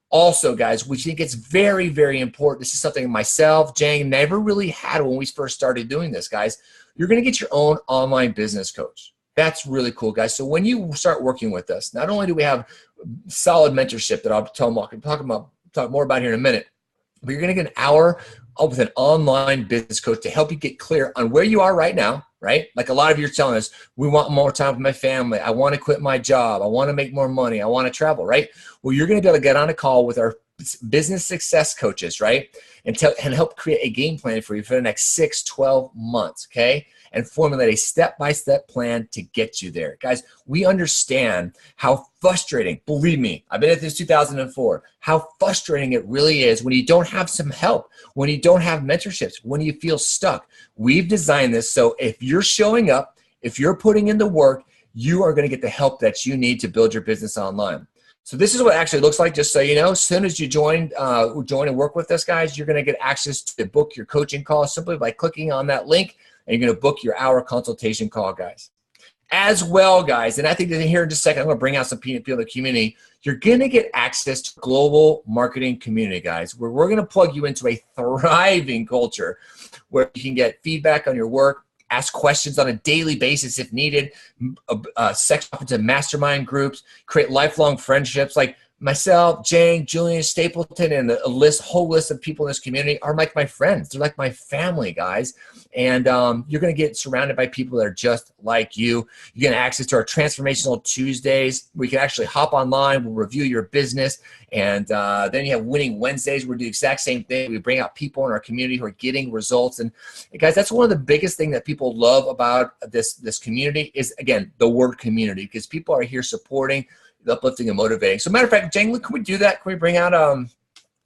Also, guys, we think it's very, very important. This is something myself, Jang, never really had when we first started doing this, guys. You're going to get your own online business coach. That's really cool, guys. So when you start working with us, not only do we have solid mentorship that I'll talk more about here in a minute, but you're going to get an hour with an online business coach to help you get clear on where you are right now, right? Like a lot of you are telling us, we want more time with my family. I want to quit my job. I want to make more money. I want to travel, right? Well, you're going to be able to get on a call with our business success coaches, right? And help create a game plan for you for the next 6, 12 months, okay? And formulate a step-by-step plan to get you there. Guys, we understand how frustrating, believe me, I've been at this 2004, how frustrating it really is when you don't have some help, when you don't have mentorships, when you feel stuck. We've designed this so if you're showing up, if you're putting in the work, you are going to get the help that you need to build your business online. So this is what it actually looks like, just so you know. As soon as you join and work with us, guys, you're going to get access to book your coaching call simply by clicking on that link, and you're going to book your hour consultation call, guys. As well, guys, and I think that here in just a second, I'm going to bring out some people in the community. You're going to get access to global marketing community, guys, where we're going to plug you into a thriving culture where you can get feedback on your work, ask questions on a daily basis if needed, section up into mastermind groups, create lifelong friendships. Like myself, Jane, Julian, Stapleton, and a whole list of people in this community are like my friends. They're like my family, guys. And you're going to get surrounded by people that are just like you. You get access to our Transformational Tuesdays. We can actually hop online. We'll review your business. And then you have Winning Wednesdays. We do the exact same thing. We bring out people in our community who are getting results. And guys, that's one of the biggest things that people love about this community is, again, the word community, because people are here supporting, uplifting, and motivating. So matter of fact, Jang, can we do that? Can we bring out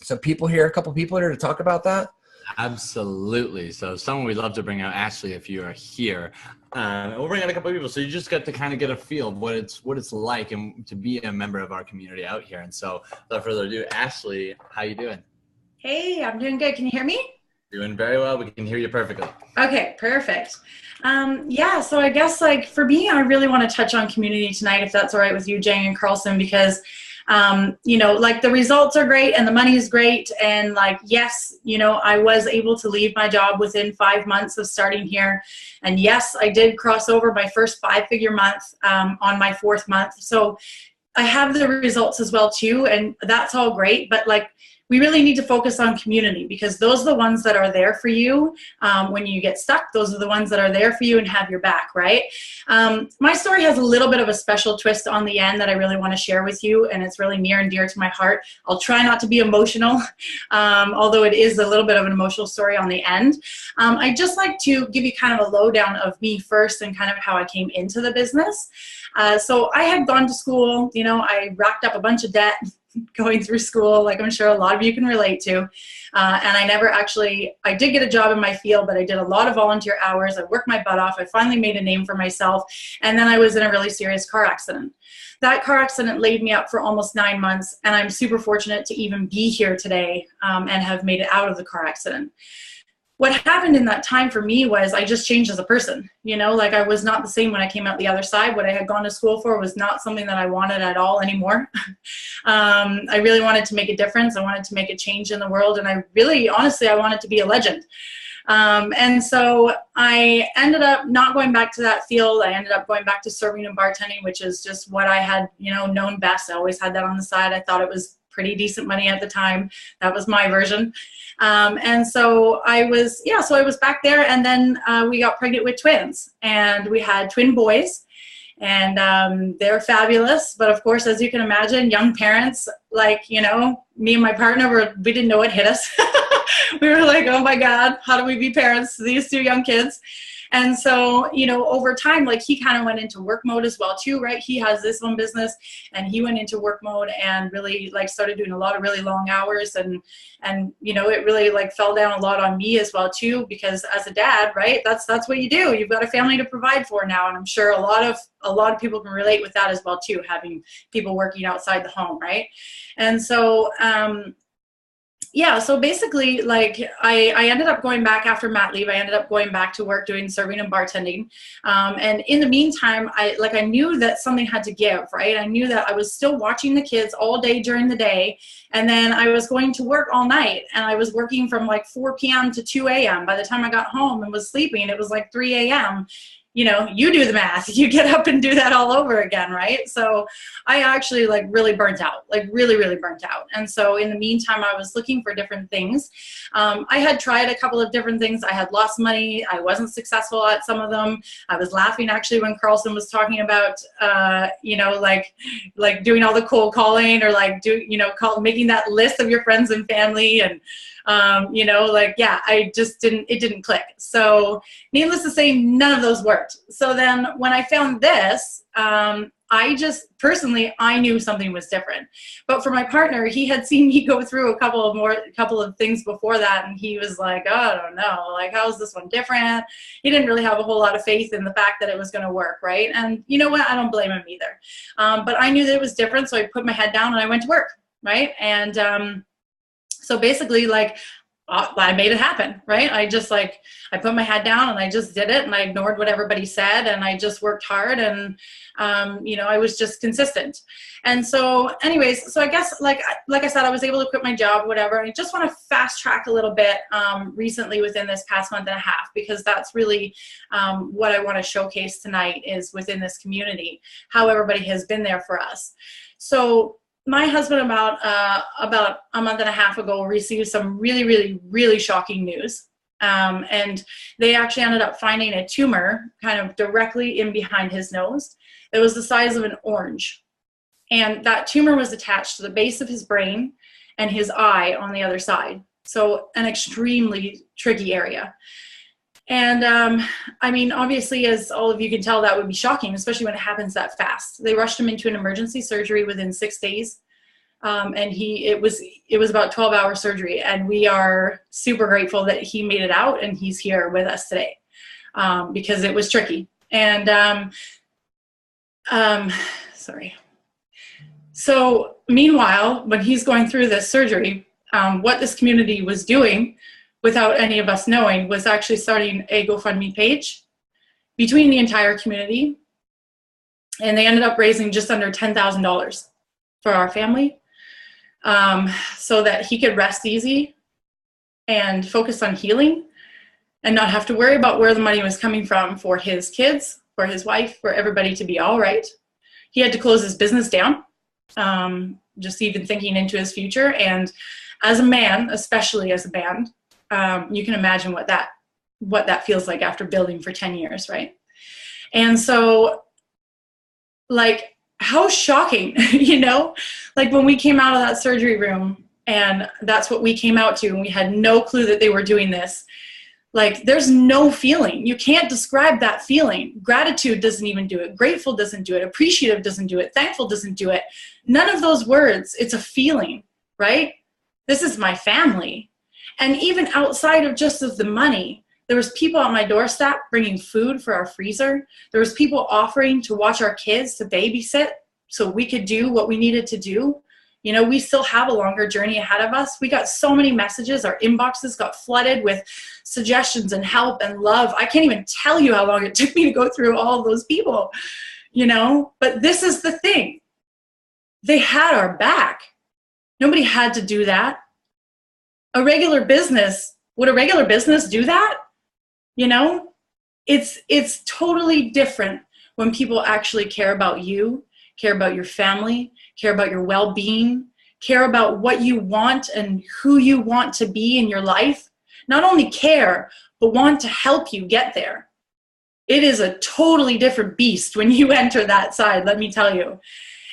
some people here, a couple people here to talk about that? Absolutely. So someone we'd love to bring out, Ashley, if you are here. We'll bring out a couple of people, so you just get to kind of get a feel of what it's like and to be a member of our community out here. And so without further ado, Ashley, how you doing? Hey, I'm doing good. Can you hear me? Doing very well. We can hear you perfectly. Okay, perfect. Yeah, so I guess like for me, I really want to touch on community tonight, if that's all right with you, Jane and Carlson, because you know, like the results are great and the money is great. And like, yes, you know, I was able to leave my job within 5 months of starting here. And yes, I did cross over my first 5-figure month on my 4th month. So I have the results as well too. And that's all great. But like, we really need to focus on community, because those are the ones that are there for you when you get stuck. Those are the ones that are there for you and have your back, right? My story has a little bit of a special twist on the end that I really want to share with you, and it's really near and dear to my heart. I'll try not to be emotional, although it is a little bit of an emotional story on the end. I'd just like to give you kind of a lowdown of me first and kind of how I came into the business. So I had gone to school, you know, I racked up a bunch of debt going through school, like I'm sure a lot of you can relate to. And I did get a job in my field, but I did a lot of volunteer hours. I worked my butt off. I finally made a name for myself. And then I was in a really serious car accident. That car accident laid me up for almost 9 months. And I'm super fortunate to even be here today and have made it out of the car accident. What happened in that time for me was I just changed as a person. You know, like I was not the same when I came out the other side. What I had gone to school for was not something that I wanted at all anymore. I really wanted to make a difference. I wanted to make a change in the world. And I really, honestly, I wanted to be a legend. And so I ended up not going back to that field. I ended up going back to serving and bartending, which is just what I had, you know, known best. I always had that on the side. I thought it was pretty decent money at the time. That was my version. And so I was back there, and then we got pregnant with twins, and we had twin boys, and they're fabulous. But of course, as you can imagine, young parents, like, you know, me and my partner, we didn't know what hit us. We were like, oh my God, how do we be parents to these two young kids? And so, you know, over time, like he kind of went into work mode as well too, right? He has this own business, and he went into work mode and really like started doing a lot of really long hours, and you know, it really like fell down a lot on me as well too, because as a dad, right, that's what you do. You've got a family to provide for now, and I'm sure a lot of people can relate with that as well too, having people working outside the home, right? And so yeah, so basically, like, I ended up going back after mat leave. I ended up going back to work doing serving and bartending. And in the meantime, I knew that something had to give, right? I knew that I was still watching the kids all day during the day, and then I was going to work all night, and I was working from like 4 p.m. to 2 a.m. By the time I got home and was sleeping, it was like 3 a.m. You know, you do the math, you get up and do that all over again, right? So I actually like really burnt out, like really, really burnt out. And so in the meantime, I was looking for different things. I had tried a couple of different things. I had lost money. I wasn't successful at some of them. I was laughing actually when Carlson was talking about, you know, like doing all the cold calling, or like making that list of your friends and family, and you know, like, yeah, it didn't click. So needless to say, none of those worked. So then when I found this, I just personally, I knew something was different. But for my partner, he had seen me go through a couple of things before that, and he was like, oh, I don't know, like, how is this one different? He didn't really have a whole lot of faith in the fact that it was going to work, right? And you know what? I don't blame him either. But I knew that it was different, so I put my head down and I went to work, right? And so basically, like, I made it happen, right? I put my head down and I just did it, and I ignored what everybody said, and I just worked hard, and you know, I was just consistent. And so anyways, so I guess like I said, I was able to quit my job, whatever. I just want to fast track a little bit recently within this past month and a half, because that's really what I want to showcase tonight, is within this community, how everybody has been there for us. So my husband about a month and a half ago received some really, really, really shocking news. And they actually ended up finding a tumor kind of directly in behind his nose. It was the size of an orange. And that tumor was attached to the base of his brain and his eye on the other side. So an extremely tricky area. And I mean, obviously, as all of you can tell, that would be shocking, especially when it happens that fast. They rushed him into an emergency surgery within 6 days. And it was about 12-hour surgery. And we are super grateful that he made it out and he's here with us today, because it was tricky. And sorry. So meanwhile, when he's going through this surgery, what this community was doing, without any of us knowing, was actually starting a GoFundMe page between the entire community. And they ended up raising just under $10,000 for our family, so that he could rest easy and focus on healing and not have to worry about where the money was coming from for his kids, for his wife, for everybody to be all right. He had to close his business down, just even thinking into his future. And as a man, especially as a band, you can imagine what that feels like after building for 10 years, right? And so, like, how shocking, you know, like when we came out of that surgery room and that's what we came out to, and we had no clue that they were doing this. Like, there's no feeling. You can't describe that feeling. Gratitude doesn't even do it. Grateful doesn't do it. Appreciative doesn't do it. Thankful doesn't do it. None of those words. It's a feeling, right? This is my family. And even outside of just of the money, there was people at my doorstep bringing food for our freezer. There was people offering to watch our kids, to babysit, so we could do what we needed to do. You know, we still have a longer journey ahead of us. We got so many messages. Our inboxes got flooded with suggestions and help and love. I can't even tell you how long it took me to go through all of those people, you know. But this is the thing. They had our back. Nobody had to do that. Would a regular business do that? You know, it's totally different when people actually care about you, care about your family, care about your well-being, care about what you want and who you want to be in your life. Not only care, but want to help you get there. It is a totally different beast when you enter that side, let me tell you.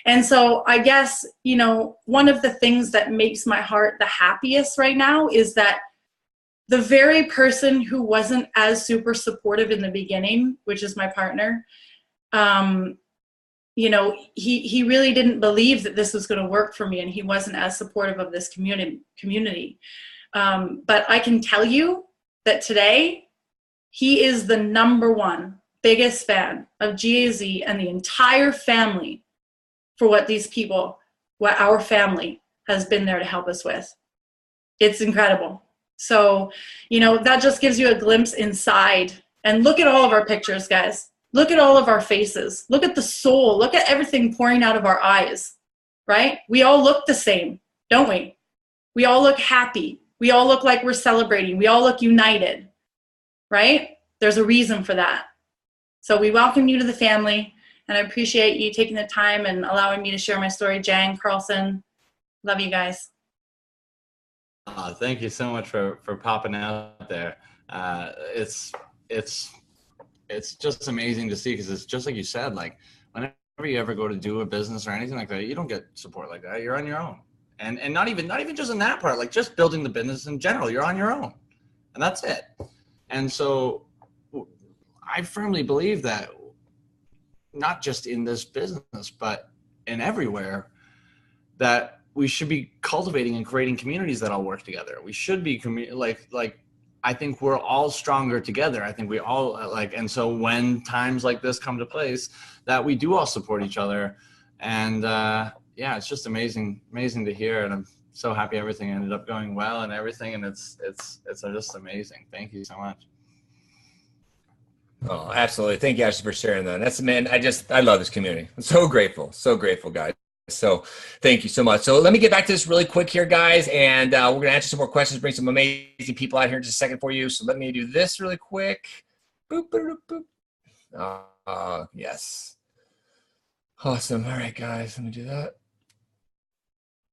And so I guess, you know, one of the things that makes my heart the happiest right now is that the very person who wasn't as super supportive in the beginning, which is my partner, you know, he really didn't believe that this was going to work for me, and he wasn't as supportive of this community. But I can tell you that today, he is the #1 biggest fan of GAZ and the entire family for what our family has been there to help us with. It's incredible. So, you know, that just gives you a glimpse inside. And look at all of our pictures, guys. Look at all of our faces. Look at the soul. Look at everything pouring out of our eyes, right? We all look the same, don't we? We all look happy. We all look like we're celebrating. We all look united, right? There's a reason for that. So we welcome you to the family, and I appreciate you taking the time and allowing me to share my story. Jang, Carlson, love you guys. Thank you so much for popping out there. It's just amazing to see, because it's just like you said, like whenever you ever go to do a business or anything like that, you don't get support like that. You're on your own. And not even just in that part, like just building the business in general, you're on your own, and that's it. And so I firmly believe that not just in this business, but in everywhere, that we should be cultivating and creating communities that all work together. We should be like I think we're all stronger together. I think we all and so when times like this come to place, that we do all support each other. And yeah, it's just amazing to hear. And I'm so happy everything ended up going well and everything. And it's just amazing. Thank you so much. Oh, absolutely. Thank you, Ashley, for sharing that. That's, man, I love this community. I'm so grateful, guys. So thank you so much. So let me get back to this really quick here, guys, and we're going to answer some more questions, bring some amazing people out here in just a second for you. So let me do this really quick. Boop, boop, boop. Yes. Awesome. All right, guys, let me do that.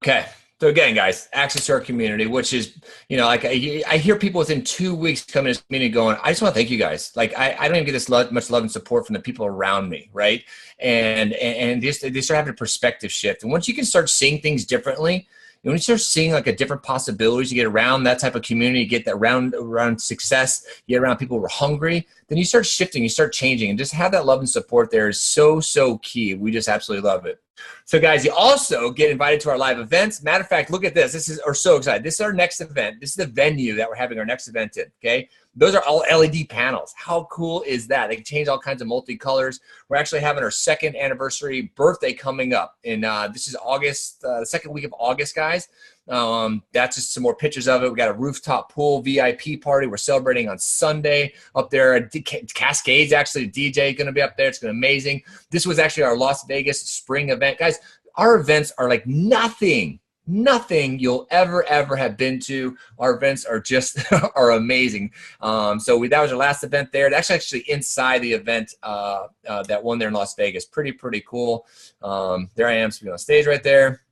Okay. So again, guys, access to our community, which is, you know, like I hear people within 2 weeks coming to this community going, I just want to thank you guys. Like I don't even get this much love and support from the people around me, right? And they start having a perspective shift. And once you can start seeing things differently, when you start seeing like a different possibilities, you get around that type of community, you get that around success, you get around people who are hungry, then you start shifting, you start changing, and just have that love and support there is so key. We just absolutely love it. So guys, you also get invited to our live events. Matter of fact, look at this. We're so excited. This is our next event. This is the venue that we're having our next event in, okay? Those are all LED panels. How cool is that? They can change all kinds of multicolors. We're actually having our 2nd anniversary birthday coming up. And this is August, the 2nd week of August, guys. That's just some more pictures of it. We got a rooftop pool VIP party. We're celebrating on Sunday up there. Cascades, actually, the DJ going to be up there. It's going to be amazing. This was actually our Las Vegas spring event. Guys, our events are like nothing you'll ever have been to. Our events are just are amazing. So that was our last event there. That's actually inside the event, that one there in Las Vegas. Pretty cool. There I am speaking on stage right there.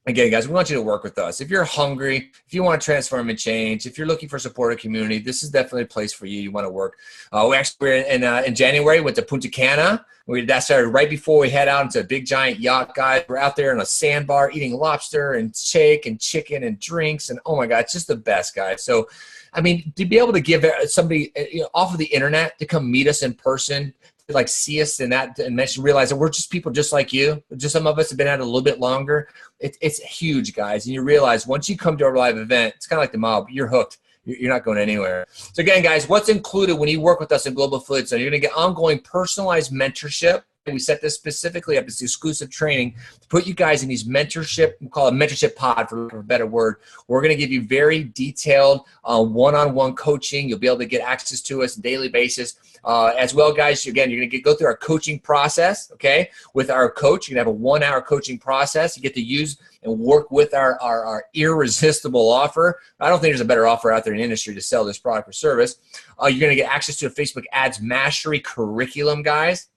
Again, guys, we want you to work with us. If you're hungry, if you want to transform and change, if you're looking for supportive community, this is definitely a place for you. You want to work. We actually were in January, went to Punta Cana. That started right before we head out into a big giant yacht, guys. We're out there in a sandbar eating lobster and steak and chicken and drinks. And oh my God, it's just the best, guys. So, I mean, to be able to give somebody off of the internet to come meet us in person, like see us in that dimension, realize that we're just people just like you. Just some of us have been at it a little bit longer. It's huge, guys. And you realize once you come to our live event, it's kind of like the mob. You're hooked. You're not going anywhere. So again, guys, what's included when you work with us in Global Affiliate Zone? You're going to get ongoing personalized mentorship. We set this specifically up as exclusive training to put you guys in these mentorship, we call it a mentorship pod for a better word. We're going to give you very detailed one-on-one coaching. You'll be able to get access to us on a daily basis. As well, guys, again, you're going to go through our coaching process, okay? With our coach, you're going to have a 1-hour coaching process. You get to use and work with our irresistible offer. I don't think there's a better offer out there in the industry to sell this product or service. You're going to get access to a Facebook Ads Mastery curriculum, guys.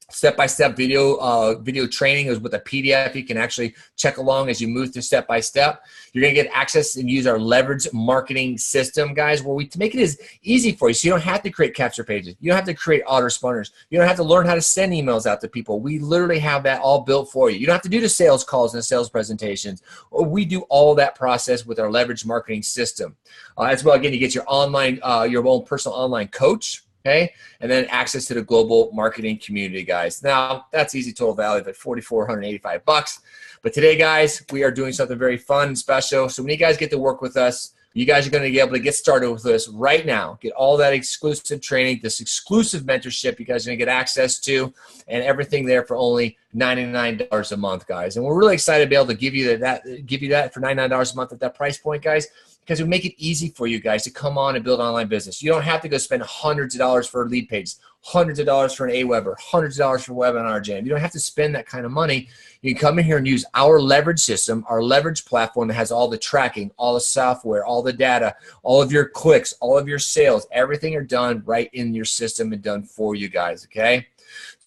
Step-by-step video training is with a PDF you can actually check along as you move through step-by-step. You're going to get access and use our leverage marketing system, guys, where we make it as easy for you so you don't have to create capture pages. You don't have to create autoresponders. You don't have to learn how to send emails out to people. We literally have that all built for you. You don't have to do the sales calls and the sales presentations. We do all that process with our leverage marketing system. As well, again, you get your online, your own personal online coach. Okay, and then access to the global marketing community, guys. Now, that's easy total value of $4,485. But today, guys, we are doing something very fun and special. So when you guys get to work with us, you guys are going to be able to get started with us right now. Get all that exclusive training, this exclusive mentorship you guys are going to get access to, and everything there for only $99 a month, guys. And we're really excited to be able to give you that for $99 a month at that price point, guys, because we make it easy for you guys to come on and build an online business. You don't have to go spend hundreds of dollars for lead pages, hundreds of dollars for an Aweber, hundreds of dollars for Webinar Jam. You don't have to spend that kind of money. You can come in here and use our leverage system, our leverage platform that has all the tracking, all the software, all the data, all of your clicks, all of your sales. Everything are done right in your system and done for you guys, okay?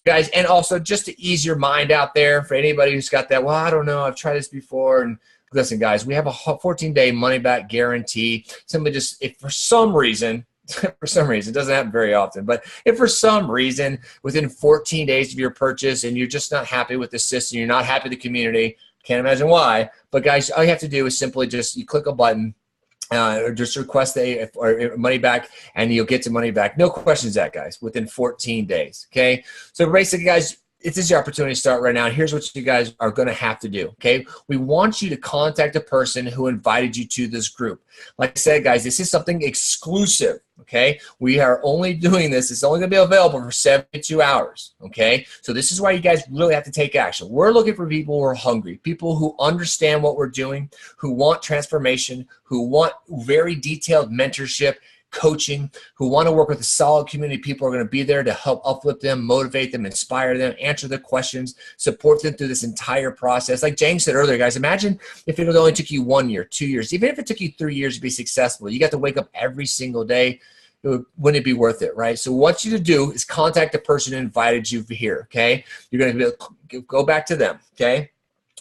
Guys, and also just to ease your mind out there for anybody who's got that, well, I don't know, I've tried this before, and listen, guys, we have a 14-day money-back guarantee. Simply just, if for some reason, it doesn't happen very often, but if for some reason within 14 days of your purchase and you're just not happy with the system, you're not happy with the community, can't imagine why, but guys, all you have to do is simply just, you click a button, or just request or money back, and you'll get the money back. No questions asked, guys, within 14 days, okay? So basically, guys, this is your opportunity to start right now. Here's what you guys are going to have to do, okay? We want you to contact a person who invited you to this group. Like I said, guys, this is something exclusive, okay? We are only doing this. It's only going to be available for 72 hours, okay? So this is why you guys really have to take action. We're looking for people who are hungry, people who understand what we're doing, who want transformation, who want very detailed mentorship, coaching, who want to work with a solid community. People are going to be there to help uplift them, motivate them, inspire them, answer their questions, support them through this entire process. Like Jang said earlier, guys, imagine if it only took you 1 year, 2 years, even if it took you 3 years to be successful. You got to wake up every single day. Wouldn't it be worth it, right? So what you to do is contact the person who invited you here, okay? You're going to be able to go back to them, okay?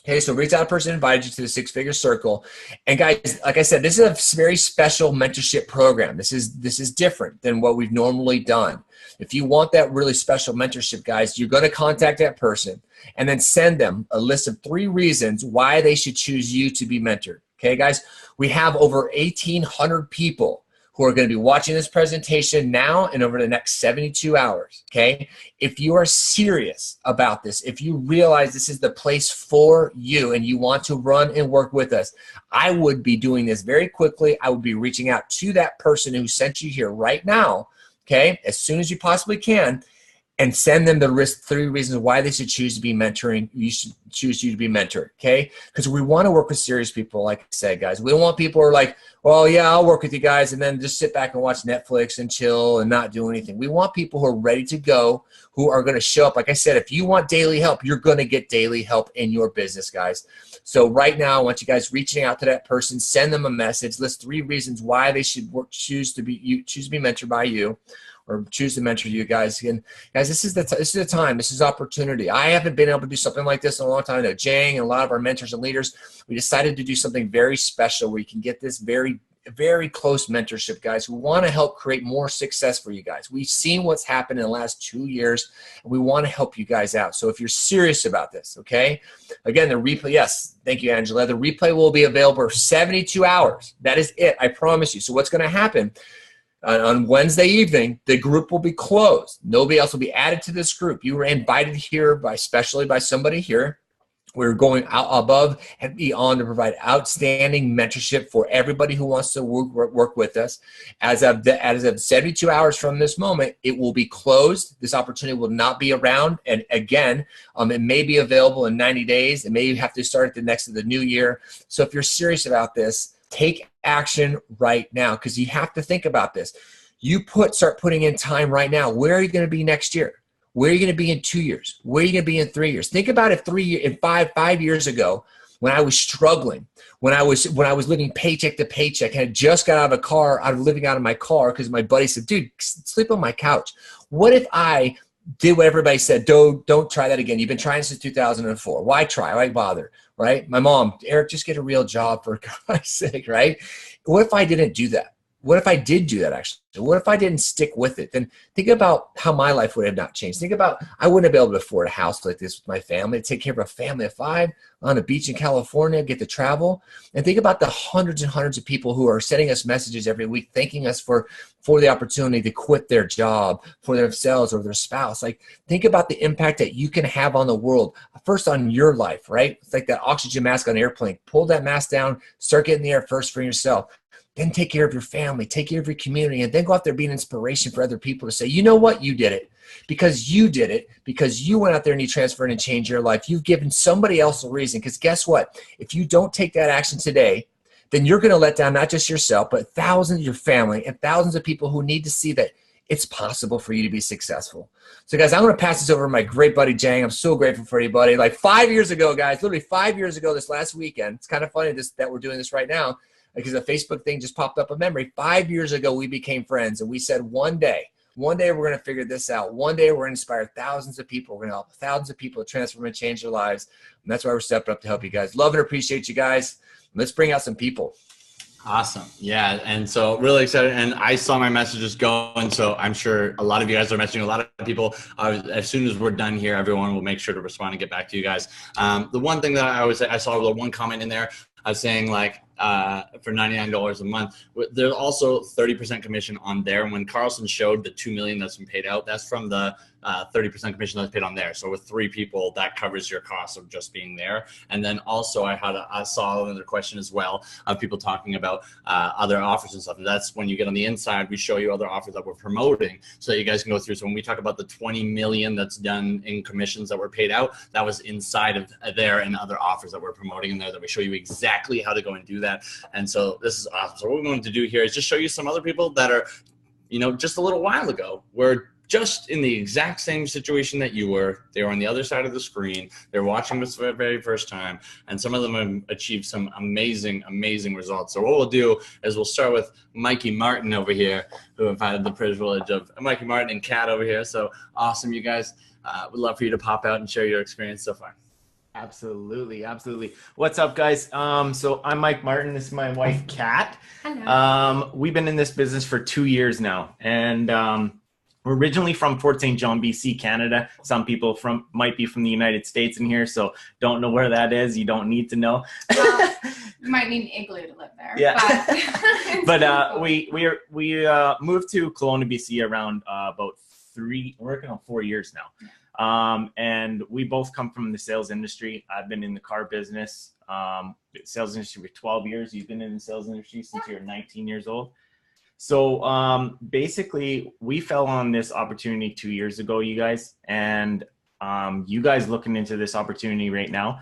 Okay, so reach out to a person who invited you to the Six Figure Circle. And guys, like I said, this is a very special mentorship program. This is different than what we've normally done. If you want that really special mentorship, guys, you're going to contact that person and then send them a list of 3 reasons why they should choose you to be mentored. Okay, guys, we have over 1,800 people who are going to be watching this presentation now and over the next 72 hours, okay? If you are serious about this, if you realize this is the place for you and you want to run and work with us, I would be doing this very quickly. I would be reaching out to that person who sent you here right now, okay, as soon as you possibly can, and send them the 3 reasons why they should choose to be mentoring. You should choose you to be mentored, okay? Because we want to work with serious people, like I said, guys. We don't want people who are like, well, yeah, I'll work with you guys, and then just sit back and watch Netflix and chill and not do anything. We want people who are ready to go, who are going to show up. Like I said, if you want daily help, you're going to get daily help in your business, guys. So right now, I want you guys reaching out to that person, send them a message, list 3 reasons why they should choose to be mentored by you. or choose to mentor you guys. Again, guys, this is the time. This is opportunity. I haven't been able to do something like this in a long time. I know Jang and a lot of our mentors and leaders, we decided to do something very special where you can get this very close mentorship, guys. We want to help create more success for you guys. We've seen what's happened in the last 2 years, and we want to help you guys out. So if you're serious about this, okay? Again, the replay, yes, thank you, Angela. The replay will be available for 72 hours. That is it, I promise you. So what's going to happen? On Wednesday evening, the group will be closed. Nobody else will be added to this group. You were invited here especially by somebody here. We're going out above and beyond to provide outstanding mentorship for everybody who wants to work with us. As of 72 hours from this moment, it will be closed. This opportunity will not be around. And again, it may be available in 90 days. It may have to start at the next of the new year. So if you're serious about this, take action right now, because you have to think about this. Start putting in time right now. Where are you going to be next year? Where are you going to be in 2 years? Where are you going to be in 3 years? Think about it 5 years ago when I was struggling, when I was living paycheck to paycheck, and I just got out of living out of my car because my buddy said, dude, sleep on my couch. What if I did what everybody said? Don't try that again. You've been trying since 2004. Why try? Why bother? Right? My mom, Eric, just get a real job for God's sake, right? What if I didn't do that? What if I did do that, actually? What if I didn't stick with it? Then think about how my life would have not changed. Think about, I wouldn't have been able to afford a house like this with my family, take care of a family of 5 on a beach in California, get to travel. And think about the hundreds and hundreds of people who are sending us messages every week, thanking us for the opportunity to quit their job for themselves or their spouse. Like, think about the impact that you can have on the world, first on your life, right? It's like that oxygen mask on an airplane. Pull that mask down, start getting the air first for yourself. Then take care of your family, take care of your community, and then go out there being inspiration for other people to say, you know what, you did it. Because you went out there and you transferred and changed your life. You've given somebody else a reason. Because guess what? If you don't take that action today, then you're going to let down not just yourself, but thousands of your family and thousands of people who need to see that it's possible for you to be successful. So guys, I'm going to pass this over to my great buddy, Jang. I'm so grateful for you, buddy. Like 5 years ago, guys, literally 5 years ago this last weekend, it's kind of funny that we're doing this right now, because a Facebook thing just popped up a memory. 5 years ago, we became friends, and we said one day we're going to figure this out. One day we're going to inspire thousands of people. We're going to help thousands of people to transform and change their lives. And that's why we're stepping up to help you guys. Love and appreciate you guys. Let's bring out some people. Awesome. Yeah. And so really excited. And I saw my messages going. So I'm sure a lot of you guys are messaging a lot of people. As soon as we're done here, everyone will make sure to respond and get back to you guys. The one thing that I saw the one comment in there, I was saying like, for $99 a month, there's also 30% commission on there. And when Carlson showed the $2 million that's been paid out, that's from the 30% commission that's paid on there. So with 3 people, that covers your cost of just being there. And then also I saw another question as well of people talking about other offers and stuff. And that's when you get on the inside, we show you other offers that we're promoting so that you guys can go through. So when we talk about the 20 million that's done in commissions that were paid out, that was inside of there, and other offers that we're promoting in there that we show you exactly how to go and do that. And so this is awesome. So what we're going to do here is just show you some other people that are, just a little while ago were just in the exact same situation that you were. They were on the other side of the screen. They're watching this for the very first time. And some of them have achieved some amazing, amazing results. So what we'll do is we'll start with Mikey Martin over here, who I've had the privilege of, Mikey Martin and Kat over here. So awesome, you guys. We'd love for you to pop out and share your experience so far. Absolutely. Absolutely. What's up, guys? So I'm Mike Martin. This is my wife, Kat. Hello. We've been in this business for 2 years now. And we're originally from Fort St. John, BC, Canada. Some people might be from the United States in here, so don't know where that is. You don't need to know. Well, you might need an igloo to live there. Yeah. But we moved to Kelowna, BC around about 4 years now. And we both come from the sales industry. I've been in the car business, sales industry for 12 years. You've been in the sales industry since you're 19 years old. So basically, we fell on this opportunity 2 years ago, you guys, and you guys looking into this opportunity right now.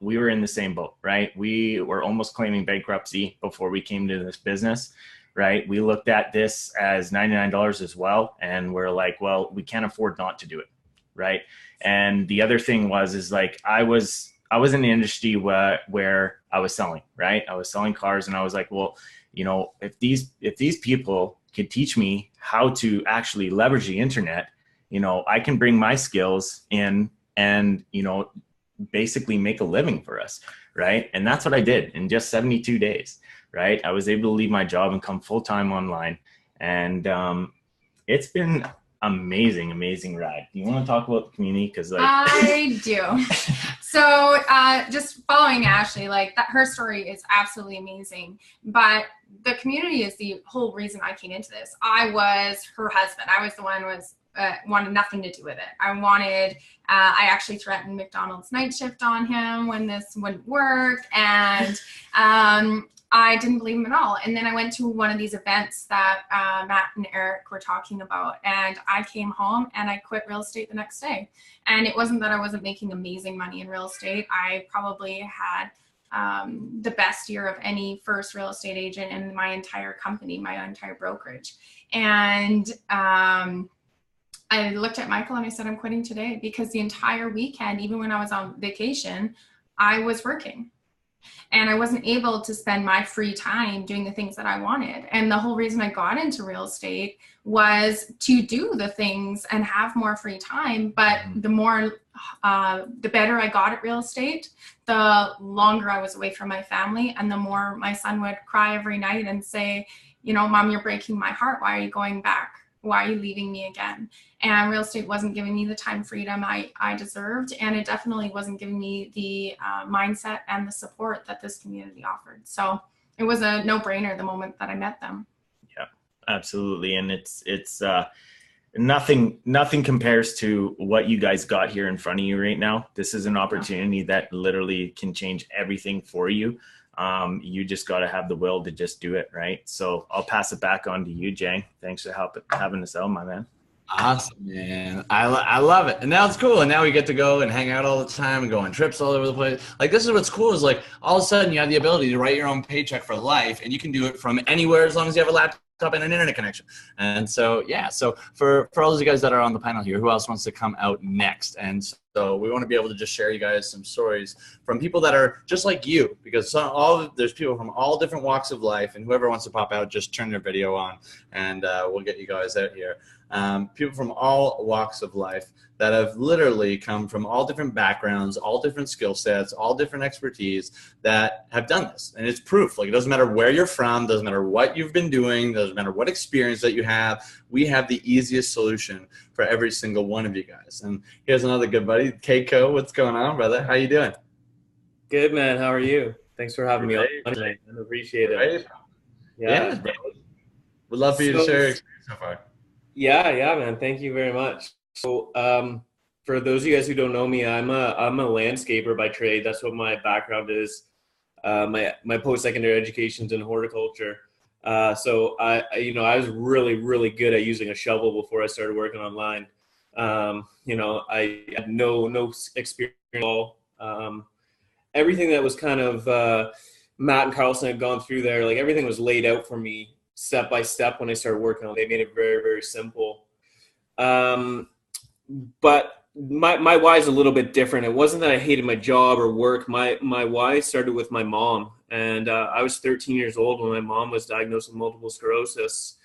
We were in the same boat, right? We were almost claiming bankruptcy before we came to this business. Right? We looked at this as $99 as well. And we're like, well, we can't afford not to do it. Right. And the other thing is like, I was in the industry where I was selling, right? I was selling cars, and I was like, well, if these people could teach me how to actually leverage the internet, you know, I can bring my skills in and, you know, basically make a living for us, right? And that's what I did in just 72 days, right? I was able to leave my job and come full-time online. And it's been amazing ride. Do you want to talk about the community? Because like I do. So just following Ashley, like that, her story is absolutely amazing. But the community is the whole reason I came into this. I was her husband. I was the one who was wanted nothing to do with it. I actually threatened McDonald's night shift on him when this wouldn't work, and I didn't believe him at all. And then I went to one of these events that Matt and Eric were talking about, and I came home and I quit real estate the next day. And it wasn't that I wasn't making amazing money in real estate. I probably had the best year of any first real estate agent in my entire company, my entire brokerage. And I looked at Michael and I said, I'm quitting today, because the entire weekend, even when I was on vacation, I was working. And I wasn't able to spend my free time doing the things that I wanted. And the whole reason I got into real estate was to do the things and have more free time. But the better I got at real estate, the longer I was away from my family, and the more my son would cry every night and say, you know, Mom, you're breaking my heart. Why are you going back? Why are you leaving me again? And real estate wasn't giving me the time freedom I deserved. And it definitely wasn't giving me the mindset and the support that this community offered. So it was a no-brainer the moment that I met them. Yeah, absolutely. And it's nothing compares to what you guys got here in front of you right now. This is an opportunity that literally can change everything for you. You just got to have the will to just do it, right? So I'll pass it back on to you, Jang. Thanks for having us out, my man. Awesome, man. I love it. And now it's cool. And now we get to go and hang out all the time and go on trips all over the place. Like, this is what's cool, is like all of a sudden you have the ability to write your own paycheck for life, and you can do it from anywhere as long as you have a laptop and an internet connection. And so, yeah, so for all of you guys that are on the panel here, who else wants to come out next? And so we want to be able to just share you guys some stories from people that are just like you, because there's people from all different walks of life, and whoever wants to pop out, just turn their video on, and we'll get you guys out here. People from all walks of life that have literally come from all different backgrounds, all different skill sets, all different expertise, that have done this. And it's proof. Like, it doesn't matter where you're from, doesn't matter what you've been doing, doesn't matter what experience that you have. We have the easiest solution for every single one of you guys. And here's another good buddy, Keiko. What's going on, brother? How you doing? Good, man. How are you? Thanks for having me on tonight. I appreciate it. Right? Yeah. Bro. Would love for you to share your experience so far. Yeah, man. Thank you very much. So, for those of you guys who don't know me, I'm a landscaper by trade. That's what my background is. My post-secondary education's in horticulture. So I was really good at using a shovel before I started working online. I had no experience at all. Everything that was kind of Matt and Carlson had gone through there, like, everything was laid out for me step by step when I started working on it. They made it very, very simple. But my why is a little bit different. It wasn't that I hated my job or work. My why started with my mom. And I was 13 years old when my mom was diagnosed with multiple sclerosis.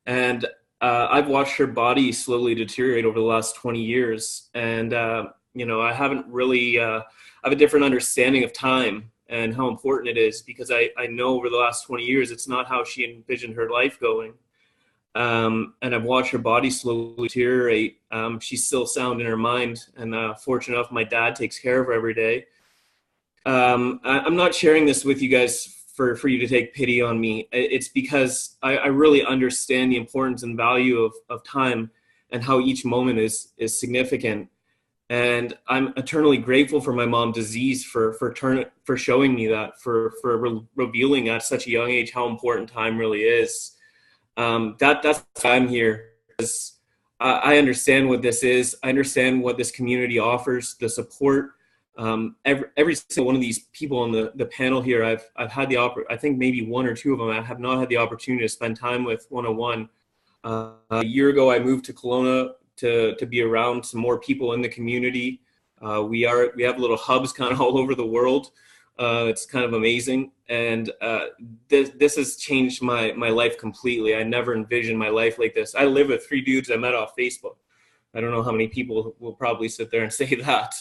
And I've watched her body slowly deteriorate over the last 20 years. And, I haven't really, I have a different understanding of time and how important it is, because I know over the last 20 years, it's not how she envisioned her life going. And I've watched her body slowly deteriorate. She's still sound in her mind, and fortunate enough, my dad takes care of her every day. I'm not sharing this with you guys for you to take pity on me. It's because I really understand the importance and value of time and how each moment is significant. And I'm eternally grateful for my mom's disease for showing me that, for revealing at such a young age how important time really is. That's why I'm here, because I understand what this is. I understand what this community offers, the support. Every single one of these people on the panel here, I've had I think maybe one or two of them I have not had the opportunity to spend time with one-on-one. A year ago, I moved to Kelowna to be around some more people in the community. We have little hubs kind of all over the world. It's kind of amazing, and this has changed my life completely. I never envisioned my life like this. I live with 3 dudes I met off Facebook. I don't know how many people will probably sit there and say that.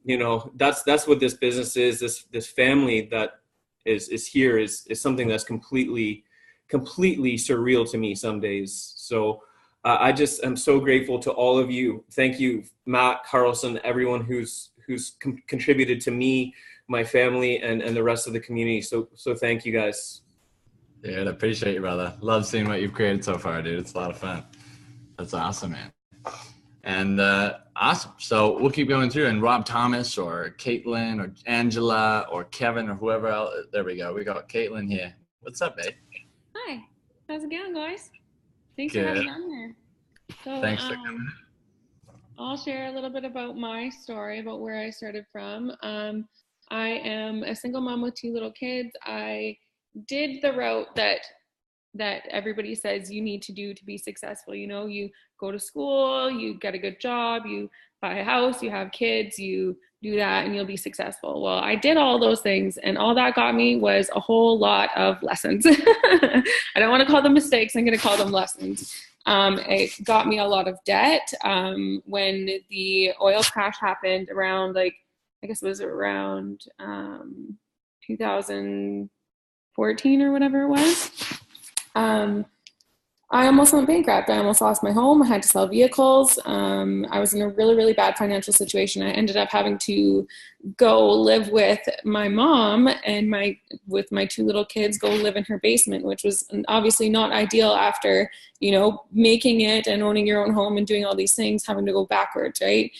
You know, that's what this business is. This family that is here is something that's completely surreal to me some days. So I just am so grateful to all of you. Thank you, Matt, Carlson, everyone who's contributed to me, my family, and the rest of the community. So thank you guys. Dude, I appreciate you, brother. Love seeing what you've created so far, dude. It's a lot of fun. That's awesome, man. And awesome. So we'll keep going through, and Rob Thomas or Caitlin or Angela or Kevin or whoever else. There we go. We got Caitlin here. What's up, babe? Hi. How's it going, guys? Thanks Good. for having me on here. So, Thanks for coming. I'll share a little bit about my story, about where I started from. I am a single mom with 2 little kids. I did the route that everybody says you need to do to be successful. You know, you go to school, you get a good job, you buy a house, you have kids, you do that, and you'll be successful. Well, I did all those things, and all that got me was a whole lot of lessons. I don't want to call them mistakes. I'm going to call them lessons. It got me a lot of debt. When the oil crash happened around, like, I guess it was around 2014 or whatever it was. I almost went bankrupt. I almost lost my home. I had to sell vehicles. I was in a really, really bad financial situation. I ended up having to go live with my mom and with my 2 little kids, go live in her basement, which was obviously not ideal after, you know, making it and owning your own home and doing all these things, having to go backwards, right?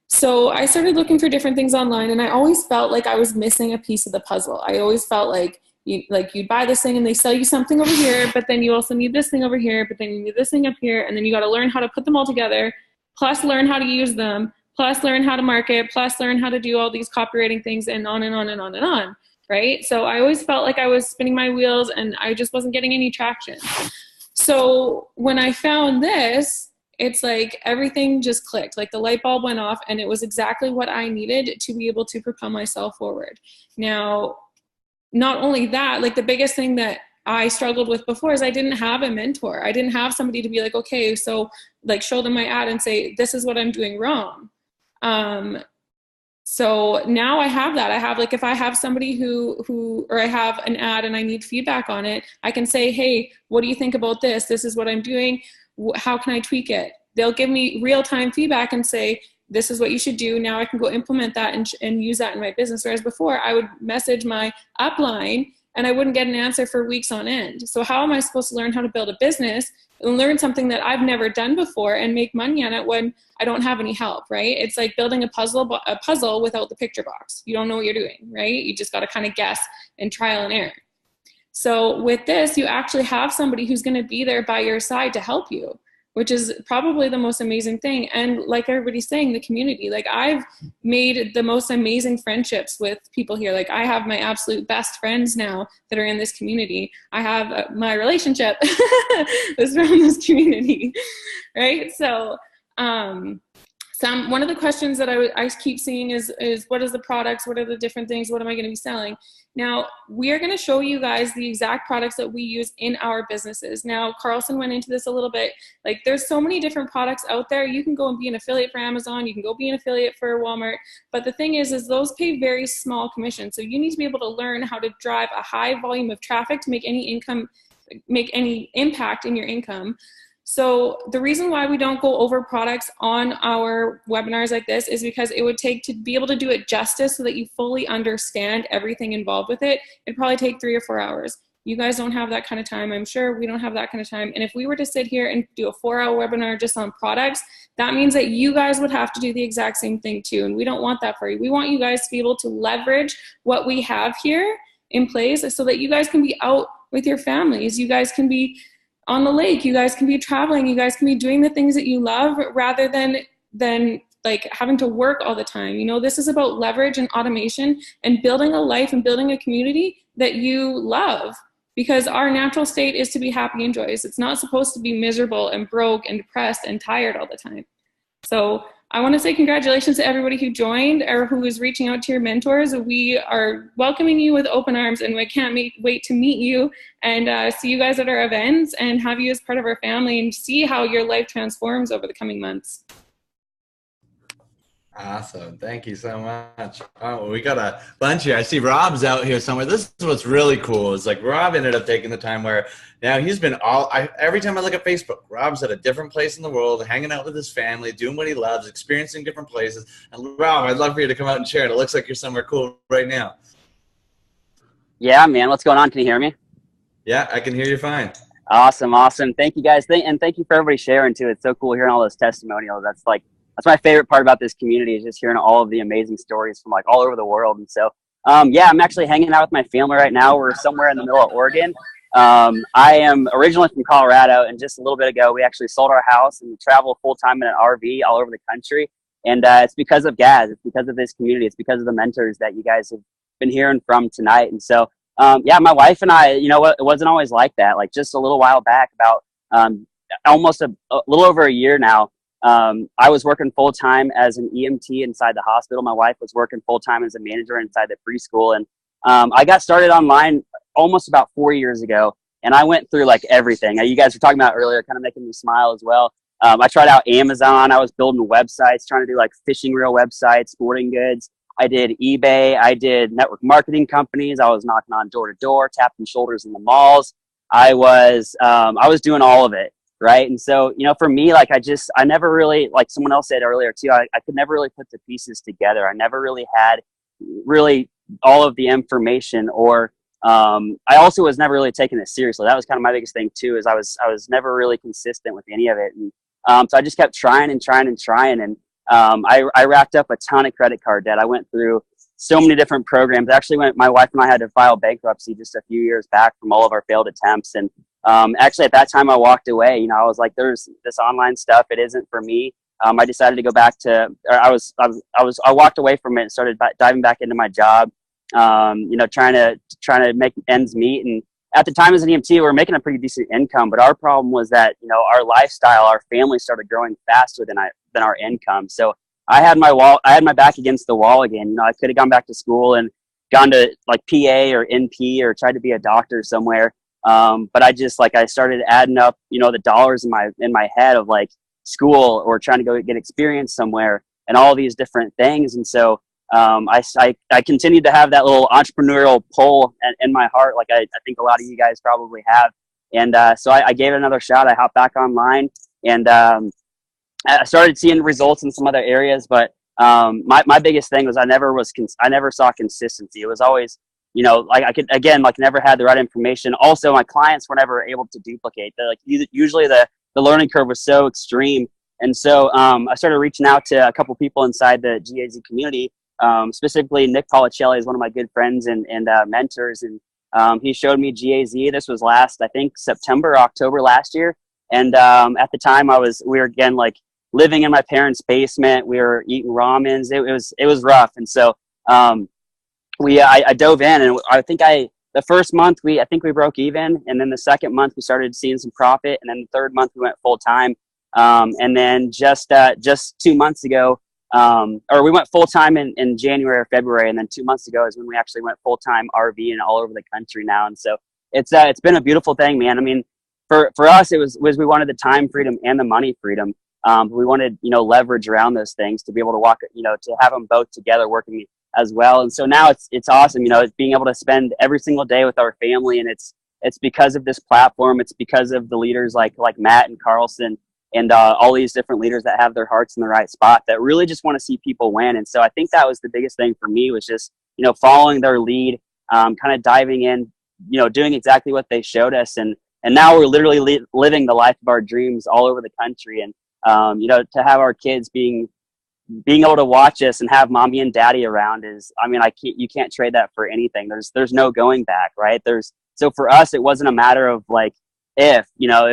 So I started looking for different things online, and I always felt like I was missing a piece of the puzzle. I always felt like you'd buy this thing and they sell you something over here, but then you also need this thing over here, but then you need this thing up here, and then you got to learn how to put them all together, plus learn how to use them, plus learn how to market, plus learn how to do all these copywriting things, and on and on and on and on, right? So I always felt like I was spinning my wheels and I just wasn't getting any traction. So when I found this, it's like everything just clicked, like the light bulb went off, and it was exactly what I needed to be able to propel myself forward. Now, not only that, like the biggest thing that I struggled with before is I didn't have a mentor. I didn't have somebody to be like, okay, so like show them my ad and say, this is what I'm doing wrong. So now I have that. I have, like, if I have somebody or I have an ad and I need feedback on it, I can say, hey, what do you think about this? This is what I'm doing. How can I tweak it? They'll give me real-time feedback and say, this is what you should do. Now I can go implement that and use that in my business. Whereas before I would message my upline and I wouldn't get an answer for weeks on end. So how am I supposed to learn how to build a business and learn something that I've never done before and make money on it when I don't have any help, right? It's like building a puzzle without the picture box. You don't know what you're doing, right? You just got to kind of guess and trial and error. So with this, you actually have somebody who's going to be there by your side to help you, which is probably the most amazing thing. And like everybody's saying, the community, like I've made the most amazing friendships with people here. Like I have my absolute best friends now that are in this community. I have my relationship is from this community, right? So one of the questions that I keep seeing is what is the products? What are the different things? What am I going to be selling? Now, we are going to show you guys the exact products that we use in our businesses. Now, Carlson went into this a little bit. Like, there's so many different products out there. You can go and be an affiliate for Amazon. You can go be an affiliate for Walmart. But the thing is those pay very small commissions. So you need to be able to learn how to drive a high volume of traffic to make any impact in your income. So the reason why we don't go over products on our webinars like this is because it would take, to be able to do it justice so that you fully understand everything involved with it, it'd probably take 3 or 4 hours. You guys don't have that kind of time. I'm sure we don't have that kind of time. And if we were to sit here and do a 4-hour webinar just on products, that means that you guys would have to do the exact same thing too. And we don't want that for you. We want you guys to be able to leverage what we have here in place so that you guys can be out with your families. You guys can be on the lake, you guys can be traveling, you guys can be doing the things that you love rather than like having to work all the time. You know, this is about leverage and automation and building a life and building a community that you love, because our natural state is to be happy and joyous. It's not supposed to be miserable and broke and depressed and tired all the time. So I want to say congratulations to everybody who joined or who is reaching out to your mentors. We are welcoming you with open arms, and we can't wait to meet you and see you guys at our events and have you as part of our family and see how your life transforms over the coming months. Awesome. Thank you so much. Oh, we got a bunch here. I see Rob's out here somewhere. This is what's really cool. Is like Rob ended up taking the time where now he's been every time I look at Facebook, Rob's at a different place in the world, hanging out with his family, doing what he loves, experiencing different places. And Rob, I'd love for you to come out and share it. It looks like you're somewhere cool right now. Yeah, man. What's going on? Can you hear me? Yeah, I can hear you fine. Awesome. Thank you guys. And thank you for everybody sharing too. It's so cool hearing all those testimonials. That's my favorite part about this community, is just hearing all of the amazing stories from like all over the world. And so, yeah, I'm actually hanging out with my family right now. We're somewhere in the middle of Oregon. I am originally from Colorado, and just a little bit ago, we actually sold our house and travel full time in an RV all over the country. And it's because of Gaz. It's because of this community. It's because of the mentors that you guys have been hearing from tonight. And so, yeah, my wife and I, you know what, it wasn't always like that. Like just a little while back, about almost a little over a year now, I was working full time as an EMT inside the hospital. My wife was working full time as a manager inside the preschool. And I got started online almost about 4 years ago. And I went through like everything. You guys were talking about earlier, kind of making me smile as well. I tried out Amazon. I was building websites, trying to do like fishing reel websites, sporting goods. I did eBay. I did network marketing companies. I was knocking on door to door, tapping shoulders in the malls. I was doing all of it. Right. And so, you know, for me, like, I never really, like someone else said earlier too, I could never really put the pieces together. I never really had all of the information, or I also was never really taking it seriously. That was kind of my biggest thing too, is I was never really consistent with any of it. And so I just kept trying. And I racked up a ton of credit card debt. I went through so many different programs. Actually, my wife and I had to file bankruptcy just a few years back from all of our failed attempts. And actually, at that time, I walked away. You know, I was like, "There's this online stuff. It isn't for me." I decided to go back to. I walked away from it and started diving back into my job. You know, trying to make ends meet. And at the time, as an EMT, we were making a pretty decent income. But our problem was that, you know, our lifestyle, our family started growing faster than our income. So I had my back against the wall again. You know, I could have gone back to school and gone to like PA or NP or tried to be a doctor somewhere. But I started adding up, you know, the dollars in my head of like school or trying to go get experience somewhere and all these different things. And so, I continued to have that little entrepreneurial pull in my heart. Like I think a lot of you guys probably have. And, so I gave it another shot. I hopped back online and, I started seeing results in some other areas, but, my biggest thing was I never saw consistency. It was always, you know, like I could, again, like never had the right information. Also, my clients were never able to duplicate. Usually the learning curve was so extreme. And so I started reaching out to a couple people inside the GAZ community, specifically Nick Policelli is one of my good friends and mentors. And he showed me GAZ. This was last, I think, September, October last year. And at the time we were again, like living in my parents' basement. We were eating ramens. It was rough. And so, I dove in, and I think the first month I think we broke even, and then the second month we started seeing some profit, and then the third month we went full time, and then just 2 months ago, or we went full time in January or February, and then 2 months ago is when we actually went full time RV and all over the country now, and so it's been a beautiful thing, man. I mean, for us it was we wanted the time freedom and the money freedom. We wanted, you know, leverage around those things to be able to walk, you know, to have them both together working as well. And so now it's awesome, you know, it's being able to spend every single day with our family. And it's because of this platform. It's because of the leaders like Matt and Carlson and all these different leaders that have their hearts in the right spot that really just want to see people win. And so I think that was the biggest thing for me, was just, you know, following their lead, kind of diving in, you know, doing exactly what they showed us. And now we're literally living the life of our dreams all over the country. And, you know, to have our kids being able to watch us and have mommy and daddy around is, I mean, you can't trade that for anything. There's no going back, right? So for us, it wasn't a matter of like, if, you know,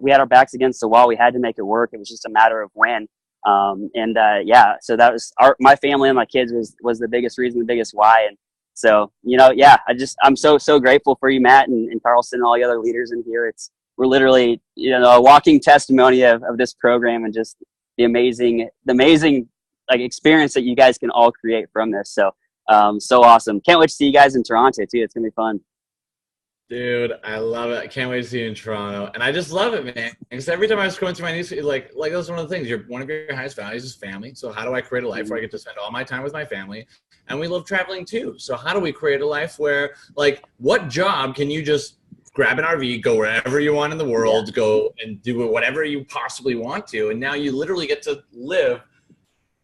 we had our backs against the wall. We had to make it work. It was just a matter of when. Yeah, so that was my family and my kids was the biggest reason, the biggest why. And so, you know, yeah, I'm so grateful for you, Matt and Carlson and all the other leaders in here. We're literally, you know, a walking testimony of this program and just the amazing like experience that you guys can all create from this. So so awesome. Can't wait to see you guys in Toronto too. It's gonna be fun. Dude, I love it. I can't wait to see you in Toronto. And I just love it, man. Because every time I was going through my news, like that's one of the things. One of your highest values is family. So how do I create a life where I get to spend all my time with my family? And we love traveling too. So how do we create a life where, like, what job can you just grab an RV, go wherever you want in the world, go and do whatever you possibly want to, and now you literally get to live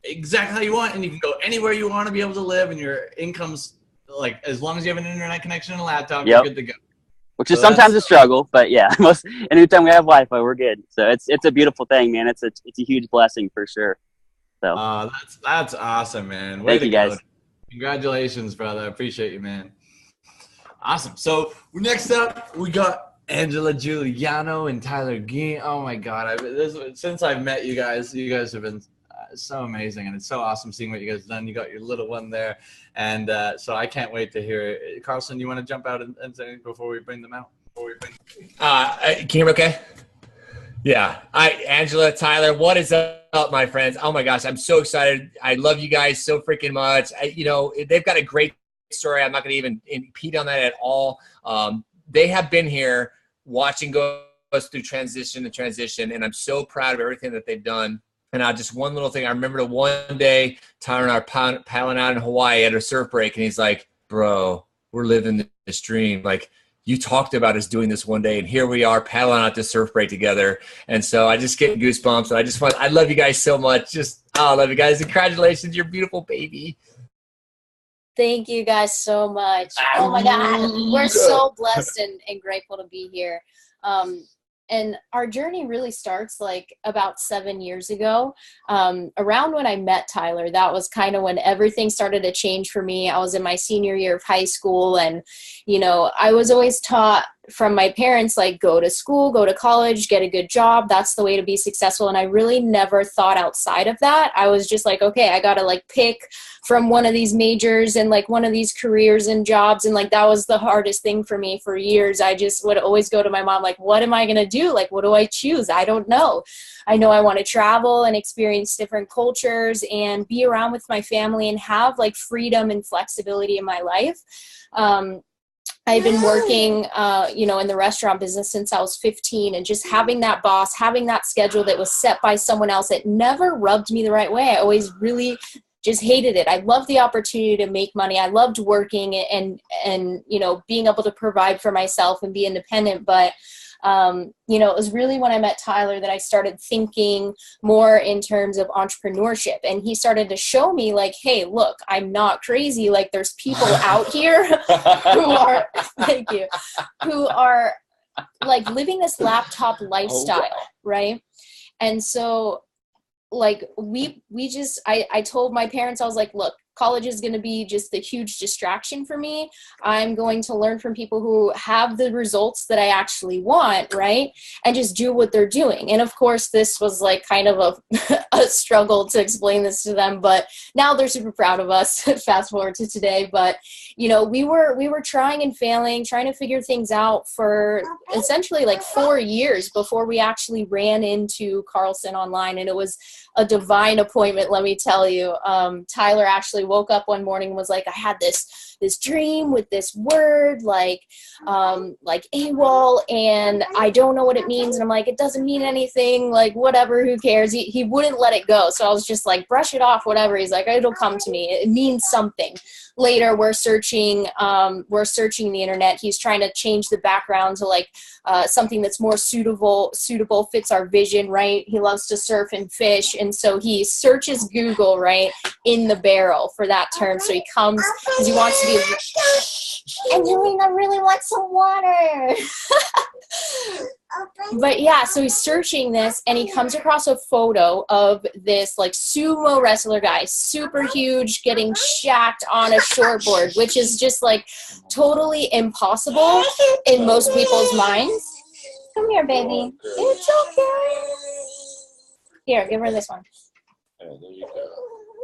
exactly how you want, and you can go anywhere you want to be able to live, and your income's, like, as long as you have an internet connection and a laptop, you're good to go. Which is sometimes a struggle, but yeah, anytime we have Wi-Fi, we're good. So it's a beautiful thing, man. It's a huge blessing for sure. So that's awesome, man. Thank you guys. Congratulations, brother. I appreciate you, man. Awesome. So next up, we got Angela Giuliano and Tyler Geen. Oh my God! Since I've met you guys have been so amazing, and it's so awesome seeing what you guys have done. You got your little one there, and so I can't wait to hear it. Carlson, you want to jump out and say before we bring them out? Can you hear me okay? Yeah. Angela, Tyler, what is up, my friends? Oh my gosh, I'm so excited. I love you guys so freaking much. They've got a great story. I'm not going to even impede on that at all. They have been here watching us through transition, and I'm so proud of everything that they've done. And just one little thing, I remember one day Tyler and I were paddling out in Hawaii at a surf break, and he's like, bro, we're living this dream. Like, you talked about us doing this one day, and here we are paddling out this surf break together. And so I just get goosebumps, and I love you guys so much. I love you guys. Congratulations, your beautiful baby. Thank you guys so much. Oh my God, we're so blessed and grateful to be here. And our journey really starts like about 7 years ago. Around when I met Tyler, that was kind of when everything started to change for me. I was in my senior year of high school, and, I was always taught from my parents, like, go to school, go to college, get a good job. That's the way to be successful. And I really never thought outside of that. I was just like, okay, I got to like pick from one of these majors and like one of these careers and jobs. And like, that was the hardest thing for me for years. I just would always go to my mom, like, what am I going to do? Like, what do I choose? I don't know. I know I want to travel and experience different cultures and be around with my family and have like freedom and flexibility in my life. I've been working, in the restaurant business since I was 15, and just having that boss, having that schedule that was set by someone else, it never rubbed me the right way. I always really just hated it. I loved the opportunity to make money. I loved working and being able to provide for myself and be independent. But it was really when I met Tyler that I started thinking more in terms of entrepreneurship. And he started to show me like, hey, look, I'm not crazy. Like, there's people out here who are like living this laptop lifestyle. Right. And so like I told my parents, I was like, look, college is going to be just a huge distraction for me. I'm going to learn from people who have the results that I actually want, right? And just do what they're doing. And of course, this was like kind of a struggle to explain this to them, but now they're super proud of us. Fast forward to today. But, we were trying and failing, trying to figure things out for essentially like 4 years before we actually ran into Carlson online. And it was a divine appointment, let me tell you. Tyler actually woke up one morning and was like, I had this dream with this word like AWOL, and I don't know what it means. And I'm like, it doesn't mean anything, like whatever, who cares? He wouldn't let it go. So I was just like, brush it off, whatever. He's like, it'll come to me. It means something. Later, we're searching the internet. He's trying to change the background to like something that's more suitable, fits our vision, right? He loves to surf and fish. And so he searches Google, right, in the barrel for that term. So he comes because he wants to be, Angelina really wants some water. But yeah, so he's searching this and he comes across a photo of this like sumo wrestler guy, super huge, getting shacked on a shortboard, which is just like totally impossible in most people's minds. Come here, baby. It's okay. Here, give her this one. There you go.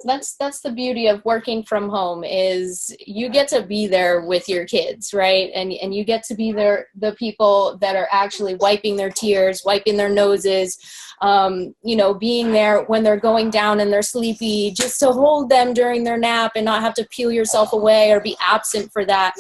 That's the beauty of working from home, is you get to be there with your kids, right? And you get to be there, the people that are actually wiping their tears, wiping their noses, you know, being there when they're going down and they're sleepy, just to hold them during their nap and not have to peel yourself away or be absent for that.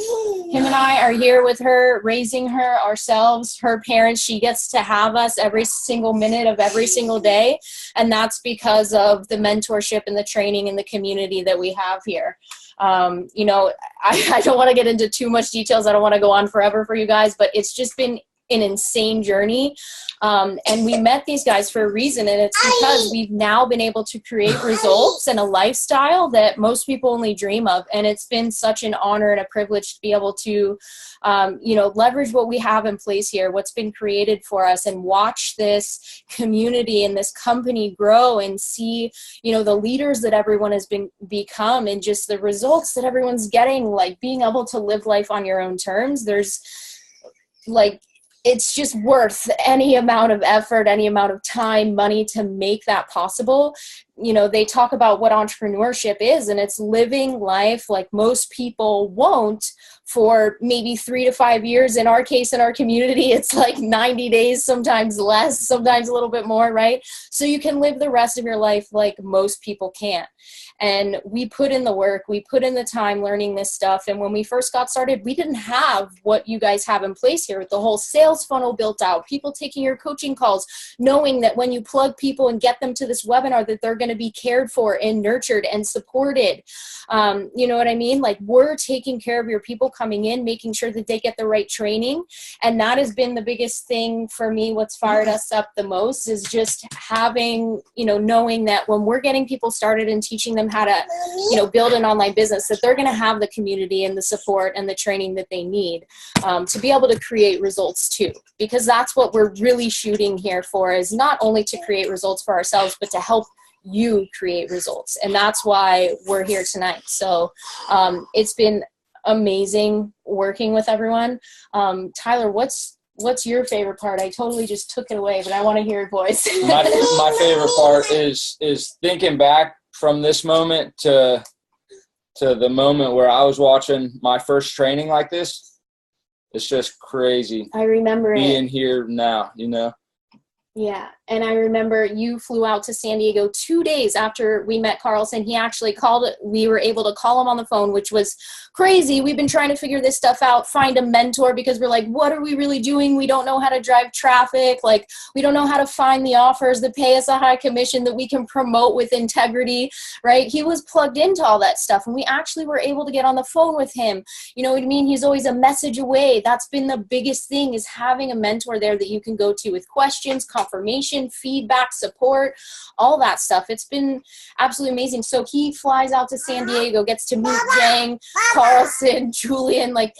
Him and I are here with her, raising her ourselves, her parents. She gets to have us every single minute of every single day. And that's because of the mentorship and the training and the community that we have here. You know, I don't want to get into too much details. I don't want to go on forever for you guys, but it's just been an insane journey. And we met these guys for a reason, and it's because we've now been able to create results and a lifestyle that most people only dream of. And it's been such an honor and a privilege to be able to, you know, leverage what we have in place here, what's been created for us, and watch this community and this company grow and see, you know, the leaders that everyone has become and just the results that everyone's getting, like being able to live life on your own terms. There's like, it's just worth any amount of effort, any amount of time, money to make that possible. You know, they talk about what entrepreneurship is, and it's living life like most people won't for maybe 3 to 5 years. In our case, in our community, it's like 90 days, sometimes less, sometimes a little bit more, right? So you can live the rest of your life like most people can't. And we put in the work, we put in the time learning this stuff. And when we first got started, we didn't have what you guys have in place here with the whole sales funnel built out, people taking your coaching calls, knowing that when you plug people and get them to this webinar, that they're going to be cared for and nurtured and supported. You know what I mean? Like, we're taking care of your people coming in, making sure that they get the right training. And that has been the biggest thing for me. What's fired us up the most is just having, you know, knowing that when we're getting people started and teaching them how to, you know, build an online business, that they're going to have the community and the support and the training that they need to be able to create results too. Because that's what we're really shooting here for, is not only to create results for ourselves, but to help you create results. And that's why we're here tonight. So it's been amazing working with everyone. Tyler, what's your favorite part? I totally just took it away, but I want to hear your voice. my favorite part is thinking back from this moment to the moment where I was watching my first training like this. It's just crazy. I remember being here now, you know. Yeah, and I remember you flew out to San Diego 2 days after we met Carlson. He actually called, we were able to call him on the phone, which was crazy. We've been trying to figure this stuff out, find a mentor, because we're like, what are we really doing? We don't know how to drive traffic. Like, we don't know how to find the offers that pay us a high commission that we can promote with integrity, right? He was plugged into all that stuff, and we actually were able to get on the phone with him. You know what I mean? He's always a message away. That's been the biggest thing, is having a mentor there that you can go to with questions, confirmation, feedback, support, all that stuff. It's been absolutely amazing. So he flies out to San Diego, gets to meet Jang, Carlson, Julian, like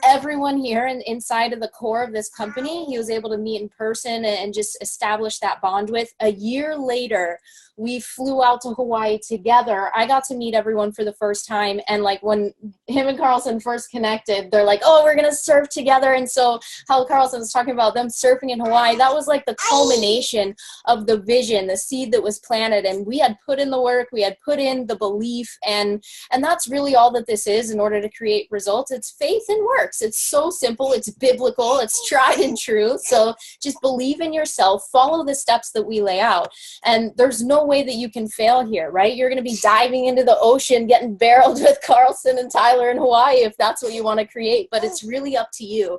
everyone here and inside of the core of this company. He was able to meet in person and just establish that bond with. A year later, we flew out to Hawaii together. I got to meet everyone for the first time. And like, when him and Carlson first connected, they're like, oh, we're going to surf together. And so how Carlson was talking about them surfing in Hawaii, that was like the culmination of the vision, the seed that was planted. And we had put in the work, we had put in the belief, and that's really all that this is in order to create results. It's faith and works. It's so simple. It's biblical. It's tried and true. So just believe in yourself, follow the steps that we lay out. And there's no way that you can fail here, right? You're going to be diving into the ocean, getting barreled with Carlson and Tyler in Hawaii if that's what you want to create, but it's really up to you.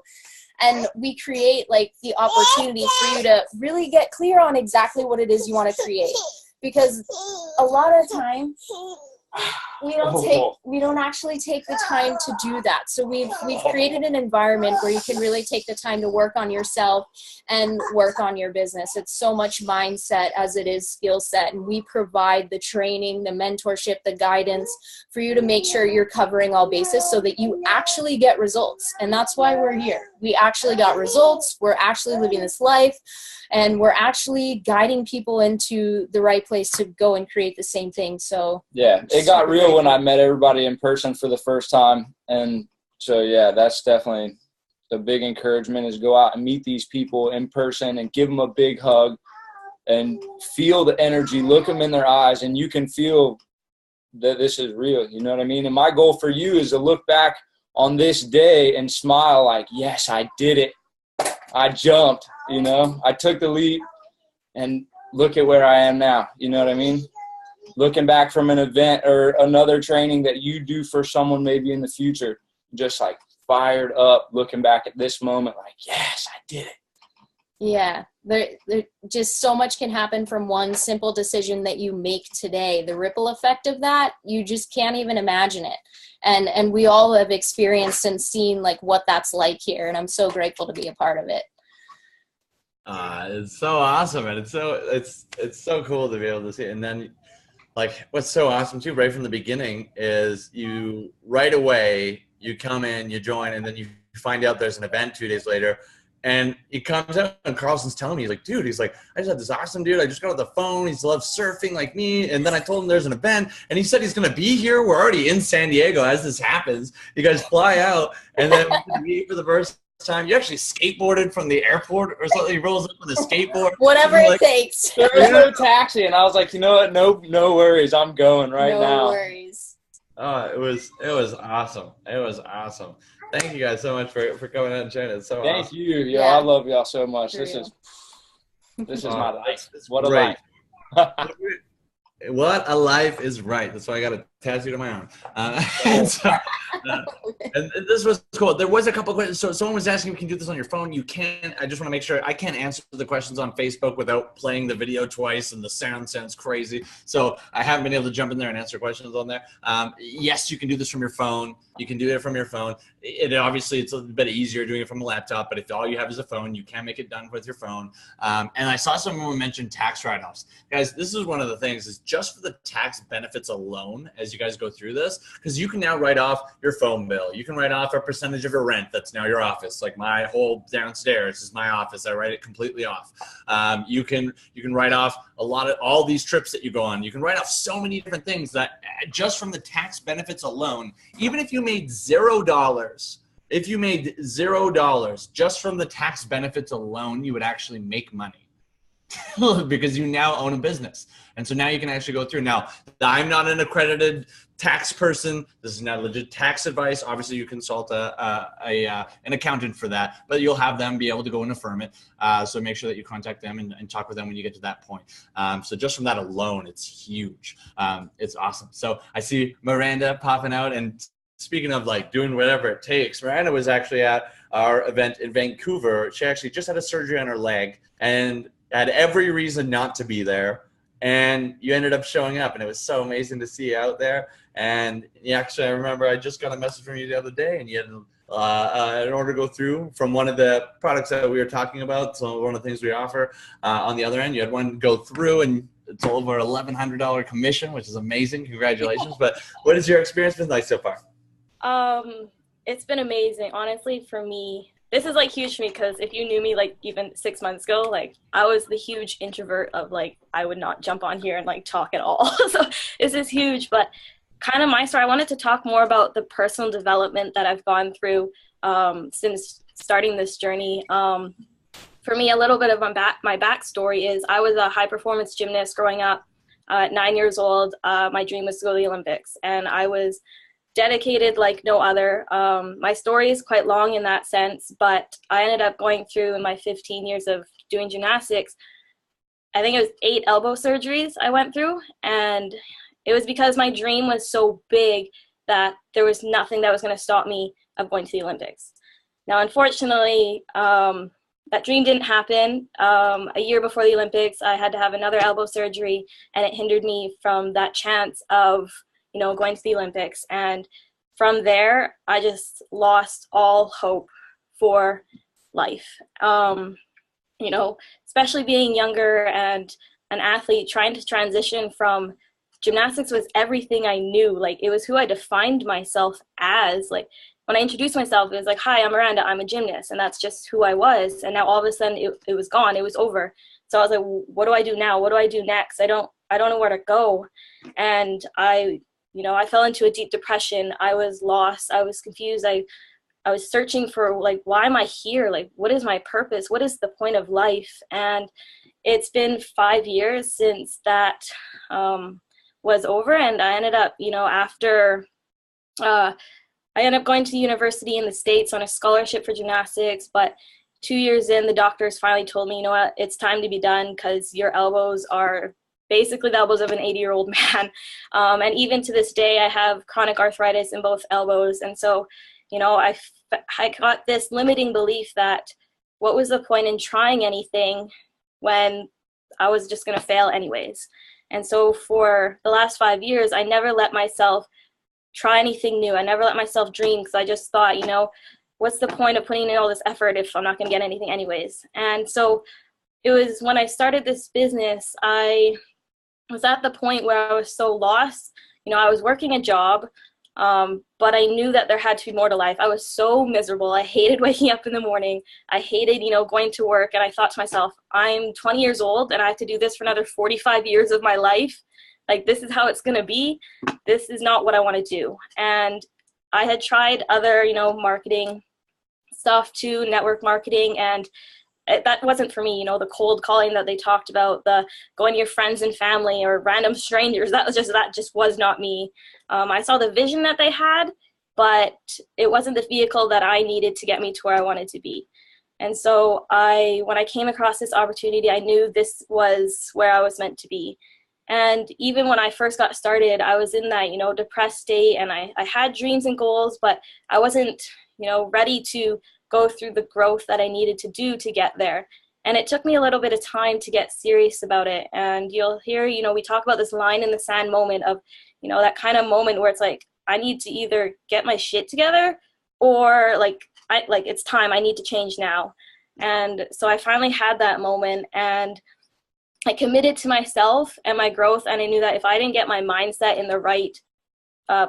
And we create like the opportunity for you to really get clear on exactly what it is you want to create, because a lot of time we don't actually take the time to do that. So we've created an environment where you can really take the time to work on yourself and work on your business. It's so much mindset as it is skill set. And we provide the training, the mentorship, the guidance for you to make sure you're covering all bases so that you actually get results. And that's why we're here. We actually got results. We're actually living this life. And we're actually guiding people into the right place to go and create the same thing. So yeah, it got real when I met everybody in person for the first time. And so, yeah, that's definitely the big encouragement, is go out and meet these people in person and give them a big hug and feel the energy, look them in their eyes, and you can feel that this is real. You know what I mean? And my goal for you is to look back on this day and smile like, yes, I did it. I jumped, you know, I took the leap. And look at where I am now. You know what I mean? Looking back from an event or another training that you do for someone maybe in the future, just like fired up, looking back at this moment, like, yes, I did it. Yeah, there just so much can happen from one simple decision that you make today. The ripple effect of that, you just can't even imagine it. And we all have experienced and seen like what that's like here, and I'm so grateful to be a part of it. It's so awesome, and it's so cool to be able to see it. And then, like, what's so awesome too, right from the beginning, is you right away you come in, you join, and then you find out there's an event 2 days later. And he comes out and Carlson's telling me, he's like, dude, he's like, I just had this awesome dude. I just got on the phone. He loves surfing like me. And then I told him there's an event and he said he's going to be here. We're already in San Diego as this happens. You guys fly out and then we meet for the first time. You actually skateboarded from the airport or something. He rolls up with a skateboard. Whatever it takes. There was no taxi. And I was like, you know what? No worries. I'm going right now. No worries. Oh, it was awesome. It was awesome. Thank you guys so much for coming out and sharing it. It's so Thank awesome. you. Yeah, I love y'all so much. This is my life. What a life. What a life is right. That's why I got a tattoo to my arm. And this was cool. There was a couple of questions. So someone was asking if you can do this on your phone. You can. I just want to make sure. I can't answer the questions on Facebook without playing the video twice, and the sound sounds crazy. So I haven't been able to jump in there and answer questions on there. Yes, you can do this from your phone. You can do it from your phone. Obviously, it's a bit easier doing it from a laptop, but if all you have is a phone, you can make it done with your phone. And I saw someone mention tax write-offs. Guys, this is one of the things, is just for the tax benefits alone as you guys go through this, because you can now write off your phone bill. You can write off a percentage of your rent. That's now your office. Like my whole downstairs is my office. I write it completely off. You can write off all these trips that you go on. You can write off so many different things that just from the tax benefits alone, even if you made $0, if you made $0 just from the tax benefits alone, you would actually make money. Because you now own a business. And so now you can actually go through. Now, I'm not an accredited tax person. This is not legit tax advice. Obviously, you consult an accountant for that, but you'll have them be able to go and affirm it. So make sure that you contact them and talk with them when you get to that point. So just from that alone, it's huge. It's awesome. So I see Miranda popping out, and speaking of like doing whatever it takes, Miranda was actually at our event in Vancouver. She actually just had a surgery on her leg and had every reason not to be there. And you ended up showing up, and it was so amazing to see you out there. And actually, I remember I just got a message from you the other day, and you had an order go through from one of the products that we were talking about. So one of the things we offer on the other end, you had one go through, and it's over $1,100 commission, which is amazing. Congratulations. But what has your experience been like so far? It's been amazing. Honestly, for me, this is like huge for me, because if you knew me like even 6 months ago, like I was the huge introvert of like, I would not jump on here and like talk at all. So this is huge. But kind of my story, I wanted to talk more about the personal development that I've gone through since starting this journey. For me, a little bit of my backstory is I was a high performance gymnast growing up. At 9 years old, my dream was to go to the Olympics, and I was dedicated like no other. My story is quite long in that sense, but I ended up going through in my 15 years of doing gymnastics, I think it was 8 elbow surgeries I went through. And it was because my dream was so big that there was nothing that was going to stop me of going to the Olympics. Now, unfortunately, that dream didn't happen. A year before the Olympics, I had to have another elbow surgery, and it hindered me from that chance of going to the Olympics. And from there, I just lost all hope for life. Especially being younger and an athlete, trying to transition from gymnastics was everything I knew. Like, it was who I defined myself as. Like, when I introduced myself, it was like, hi, I'm Miranda, I'm a gymnast. And that's just who I was. And now all of a sudden it was gone. It was over. So I was like, what do I do now? What do I do next? I don't know where to go. And I fell into a deep depression. I was lost. I was confused. I was searching for, like, why am I here? Like, what is my purpose? What is the point of life? And it's been 5 years since that was over. And I ended up, I ended up going to the university in the States on a scholarship for gymnastics, but 2 years in, the doctors finally told me, you know what, it's time to be done because your elbows are basically the elbows of an 80-year-old man. And even to this day, I have chronic arthritis in both elbows. And so, you know, I got this limiting belief that what was the point in trying anything when I was just going to fail anyways. And so for the last 5 years, I never let myself try anything new. I never let myself dream because I just thought, you know, what's the point of putting in all this effort if I'm not going to get anything anyways? And so it was when I started this business, I was at the point where I was so lost. You know, I was working a job, but I knew that there had to be more to life. I was so miserable. I hated waking up in the morning. I hated, you know, going to work. And I thought to myself, I'm 20 years old and I have to do this for another 45 years of my life. Like, this is how it's going to be. This is not what I want to do. And I had tried other, you know, marketing stuff too, network marketing, and that wasn't for me. You know, the cold calling that they talked about, the going to your friends and family or random strangers, that just was not me. I saw the vision that they had, but it wasn't the vehicle that I needed to get me to where I wanted to be. And so when I came across this opportunity, I knew this was where I was meant to be. And even when I first got started, I was in that, you know, depressed state, and I had dreams and goals, but I wasn't, you know, ready to go through the growth that I needed to do to get there. And it took me a little bit of time to get serious about it. And you'll hear, you know, we talk about this line in the sand moment of, you know, that kind of moment where it's like, I need to either get my shit together or it's time, I need to change now. And so I finally had that moment, and I committed to myself and my growth. And I knew that if I didn't get my mindset in the right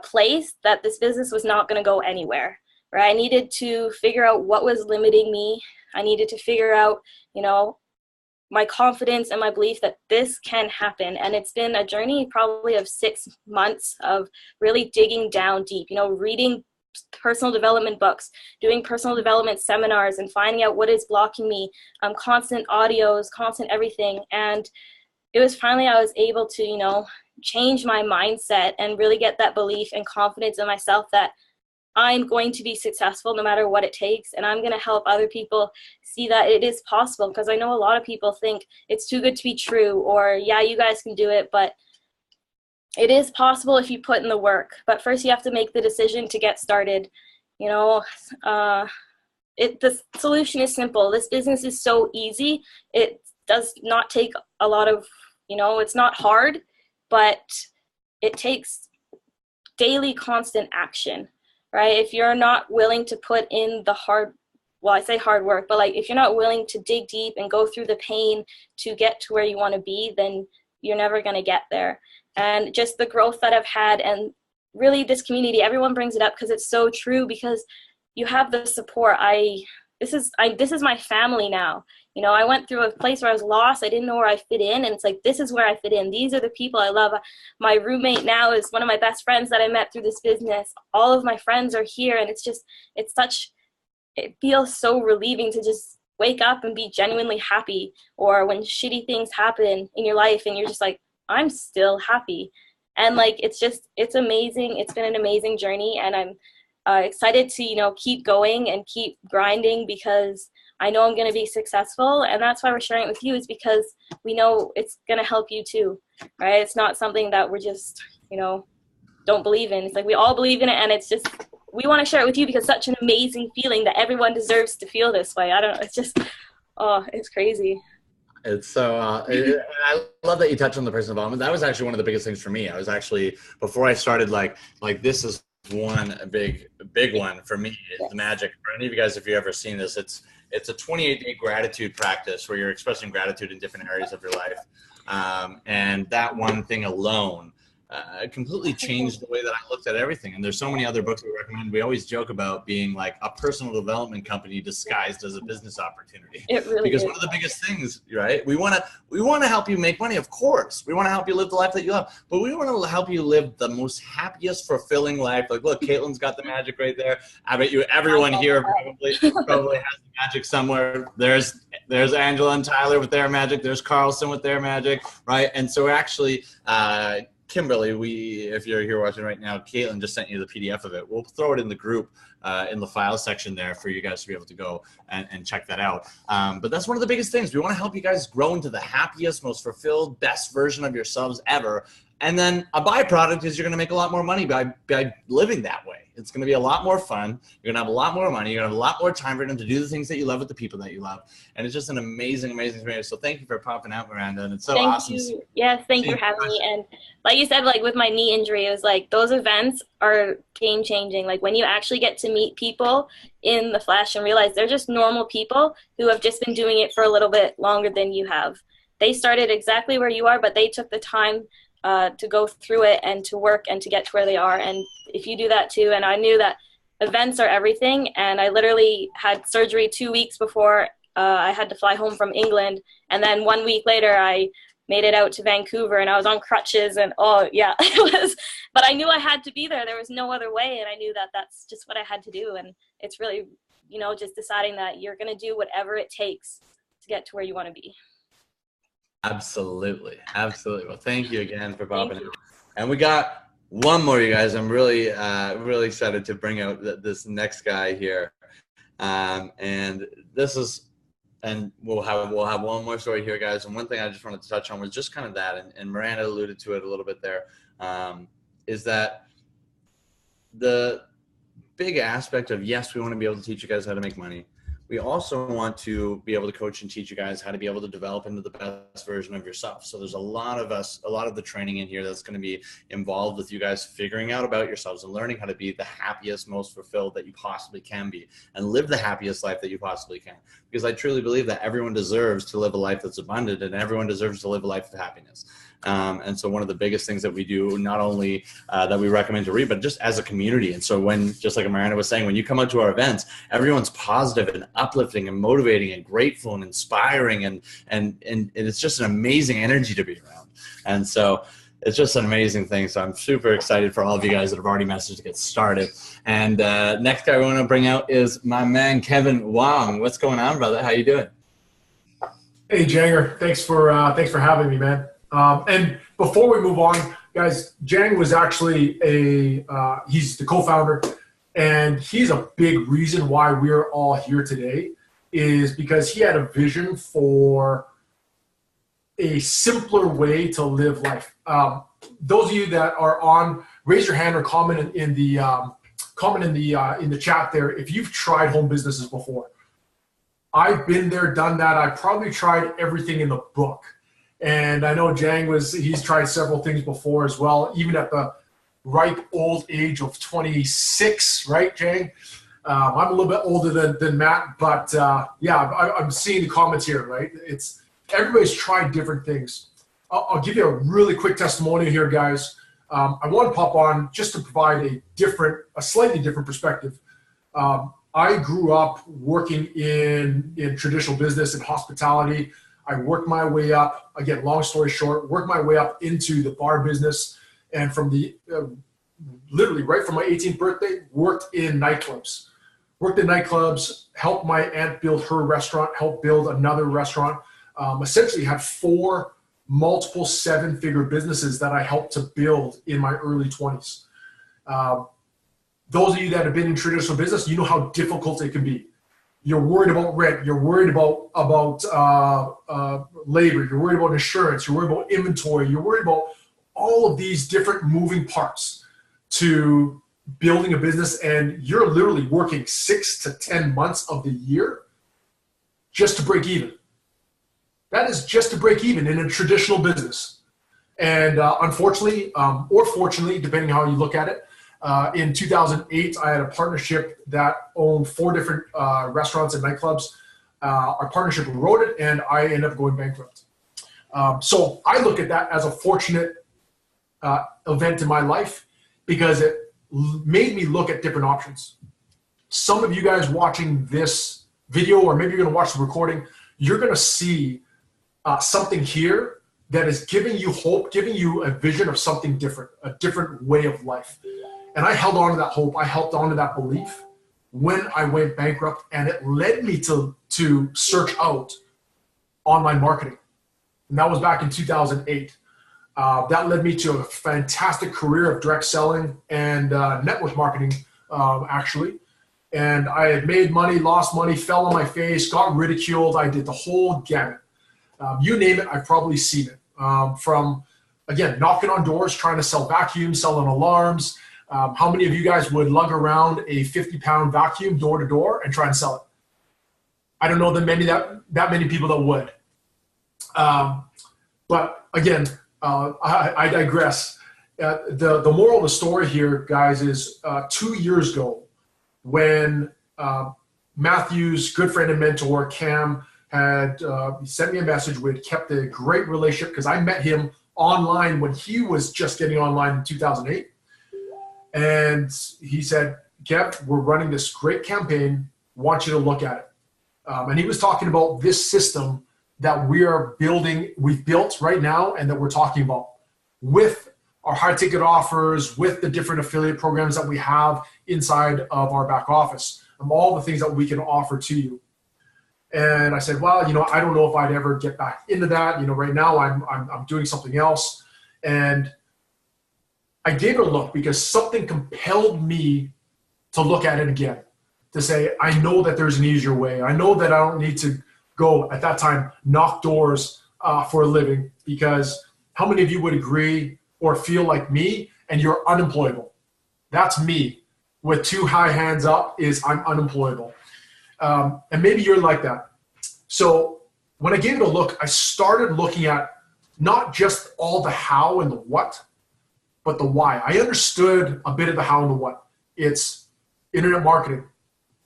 place, that this business was not going to go anywhere. Right? I needed to figure out what was limiting me. I needed to figure out, you know, my confidence and my belief that this can happen. And it's been a journey probably of 6 months of really digging down deep, you know, reading personal development books, doing personal development seminars, and finding out what is blocking me, constant audios, constant everything. And it was finally I was able to, you know, change my mindset and really get that belief and confidence in myself that I'm going to be successful no matter what it takes, and I'm going to help other people see that it is possible, because I know a lot of people think it's too good to be true, or yeah, you guys can do it, but it is possible if you put in the work. But first you have to make the decision to get started. You know, the solution is simple. This business is so easy. It does not take a lot of, you know, it's not hard, but it takes daily constant action. Right? If you're not willing to put in the hard work, but like if you're not willing to dig deep and go through the pain to get to where you want to be, then you're never going to get there. And just the growth that I've had, and really this community, everyone brings it up because it's so true, because you have the support. This is my family now. You know, I went through a place where I was lost. I didn't know where I fit in. And it's like, this is where I fit in. These are the people I love. My roommate now is one of my best friends that I met through this business. All of my friends are here. And it feels so relieving to just wake up and be genuinely happy. Or when shitty things happen in your life and you're just like, I'm still happy. And like, it's amazing. It's been an amazing journey. And I'm excited to, you know, keep going and keep grinding, because I know I'm going to be successful. And that's why we're sharing it with you, is because we know it's going to help you too, right? It's not something that we're just, you know, don't believe in. It's like we all believe in it, and it's just, we want to share it with you because it's such an amazing feeling that everyone deserves to feel this way. I don't know. It's just, oh, it's crazy. It's so, I love that you touched on the personal development. That was actually one of the biggest things for me. I was actually, before I started, like this is one big one for me, is the magic. For any of you guys, if you've ever seen this, it's a 28-day gratitude practice where you're expressing gratitude in different areas of your life. And that one thing alone completely changed the way that I looked at everything. And there's so many other books we recommend. We always joke about being like a personal development company disguised as a business opportunity. It really because is. One of the biggest things, right? We want to help you make money, of course. We want to help you live the life that you love, but we want to help you live the most happiest, fulfilling life. Like, look, Caitlin's got the magic right there. I bet you everyone here probably has the magic somewhere. There's Angela and Tyler with their magic. There's Carlson with their magic, right? And so we're actually Kimberly, if you're here watching right now, Caitlin just sent you the PDF of it. We'll throw it in the group in the file section there for you guys to be able to go and check that out. But that's one of the biggest things. We want to help you guys grow into the happiest, most fulfilled, best version of yourselves ever. And then a byproduct is you're going to make a lot more money by living that way. It's going to be a lot more fun. You're going to have a lot more money. You're going to have a lot more time for them to do the things that you love with the people that you love. And it's just an amazing, amazing experience. So thank you for popping out, Miranda. And it's so awesome. Thank you. Yes, thank you for having me. And like you said, like with my knee injury, it was like those events are game changing. Like when you actually get to meet people in the flesh and realize they're just normal people who have just been doing it for a little bit longer than you have. They started exactly where you are, but they took the time to go through it and to work and to get to where they are. And if you do that too, and I knew that events are everything, and I literally had surgery 2 weeks before I had to fly home from England, and then 1 week later I made it out to Vancouver, and I was on crutches, and oh yeah, it was, but I knew I had to be there. There was no other way, and I knew that that's just what I had to do. And it's really, you know, just deciding that you're going to do whatever it takes to get to where you want to be. Absolutely. Absolutely. Well, thank you again for popping in. And we got one more, you guys. I'm really, really excited to bring out this next guy here. And this is, and we'll have one more story here, guys. And one thing I just wanted to touch on was just kind of that, and Miranda alluded to it a little bit there, is that the big aspect of, yes, we want to be able to teach you guys how to make money. We also want to be able to coach and teach you guys how to be able to develop into the best version of yourself. So there's a lot of the training in here that's going to be involved with you guys figuring out about yourselves and learning how to be the happiest, most fulfilled that you possibly can be and live the happiest life that you possibly can. Because I truly believe that everyone deserves to live a life that's abundant and everyone deserves to live a life of happiness. And so one of the biggest things that we do, not only that we recommend to read, but just as a community. And so when, just like Miranda was saying, when you come out to our events, everyone's positive and uplifting and motivating and grateful and inspiring. And it's just an amazing energy to be around. And so it's just an amazing thing. So I'm super excited for all of you guys that have already messaged to get started. And next guy we want to bring out is my man, Kevin Wong. What's going on, brother? How you doing? Hey, Janger. Thanks for having me, man. And before we move on, guys, Jang was actually he's the co-founder, and he's a big reason why we're all here today is because he had a vision for a simpler way to live life. Those of you that are on, raise your hand or comment in the chat there if you've tried home businesses before. I've been there, done that. I probably tried everything in the book. And I know Jang he's tried several things before as well, even at the ripe old age of 26, right, Jang? I'm a little bit older than Matt, but yeah, I'm seeing the comments here, right? Everybody's tried different things. I'll give you a really quick testimonial here, guys. I want to pop on just to provide a slightly different perspective. I grew up working in traditional business and hospitality. I worked my way up, again, long story short, worked my way up into the bar business. And from literally right from my 18th birthday, worked in nightclubs. Helped my aunt build her restaurant, helped build another restaurant. Essentially had 4 multiple 7-figure businesses that I helped to build in my early 20s. Those of you that have been in traditional business, you know how difficult it can be. You're worried about rent. You're worried about labor. You're worried about insurance. You're worried about inventory. You're worried about all of these different moving parts to building a business, and you're literally working 6 to 10 months of the year just to break even. That is just to break even in a traditional business. And unfortunately, or fortunately, depending how you look at it, in 2008, I had a partnership that owned 4 different restaurants and nightclubs. Our partnership eroded, and I ended up going bankrupt. So I look at that as a fortunate event in my life because it made me look at different options. Some of you guys watching this video, or maybe you're going to watch the recording, you're going to see something here that is giving you hope, giving you a vision of something different, a different way of life. And I held on to that hope. I held on to that belief when I went bankrupt, and it led me to search out online marketing. And that was back in 2008. That led me to a fantastic career of direct selling and network marketing, actually. And I had made money, lost money, fell on my face, got ridiculed. I did the whole gamut. You name it, I've probably seen it. From, again, knocking on doors, trying to sell vacuums, selling alarms. How many of you guys would lug around a 50-pound vacuum door to door and try and sell it? I don't know that many people that would. But again, I digress. The moral of the story here, guys, is 2 years ago when Matthew's good friend and mentor, Cam, had sent me a message. We had kept a great relationship because I met him online when he was just getting online in 2008. And he said, Kev, we're running this great campaign. Want you to look at it. And he was talking about this system that we've built right now and that we're talking about with our high ticket offers, with the different affiliate programs that we have inside of our back office, all the things that we can offer to you. And I said, well, I don't know if I'd ever get back into that. Right now I'm doing something else. And I gave it a look because something compelled me to look at it again, to say, I know that there's an easier way. I know that I don't need to go, at that time, knock doors for a living, because how many of you would agree or feel like me and you're unemployable? That's me with two high hands up, is I'm unemployable. And maybe you're like that. So when I gave it a look, I started looking at not just all the how and the what, but the why. I understood a bit of the how and the what. It's internet marketing.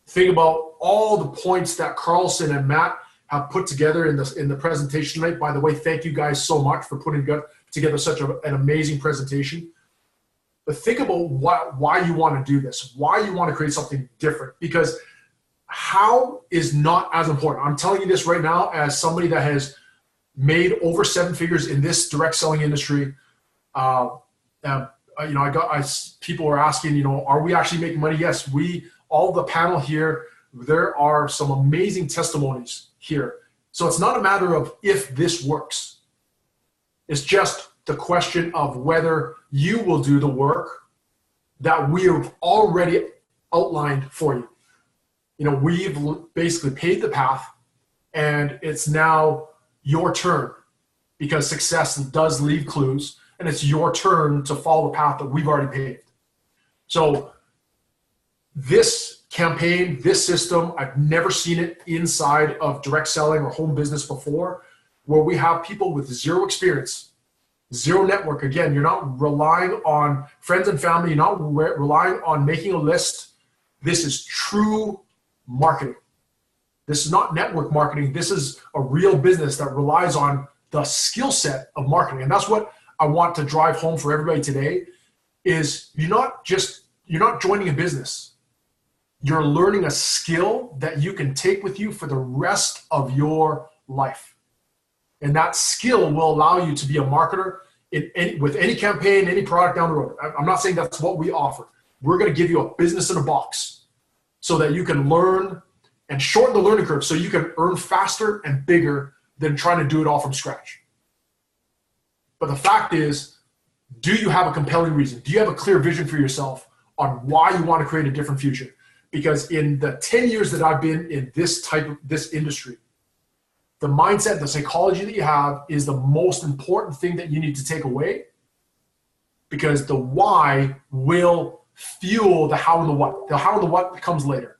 Think about all the points that Carlson and Matt have put together in the presentation tonight. By the way, thank you guys so much for putting together such an amazing presentation. But think about why you want to do this, why you want to create something different, because how is not as important. I'm telling you this right now as somebody that has made over 7 figures in this direct selling industry. People were asking, are we actually making money? Yes, all the panel here, there are some amazing testimonies here. So it's not a matter of if this works. It's just the question of whether you will do the work that we have already outlined for you. We've basically paved the path, and it's now your turn, because success does leave clues, and it's your turn to follow the path that we've already paved. So this campaign, this system, I've never seen it inside of direct selling or home business before, where we have people with zero experience, zero network. Again, you're not relying on friends and family. You're not relying on making a list. This is true marketing. This is not network marketing. This is a real business that relies on the skill set of marketing. And that's what I want to drive home for everybody today, is you're not joining a business. You're learning a skill that you can take with you for the rest of your life. And that skill will allow you to be a marketer with any campaign, any product down the road. I'm not saying that's what we offer. We're going to give you a business in a box so that you can learn and shorten the learning curve so you can earn faster and bigger than trying to do it all from scratch. But the fact is, do you have a compelling reason? Do you have a clear vision for yourself on why you want to create a different future? Because in the 10 years that I've been in this industry, the mindset, the psychology that you have is the most important thing that you need to take away, because the why will fuel the how and the what. The how and the what comes later.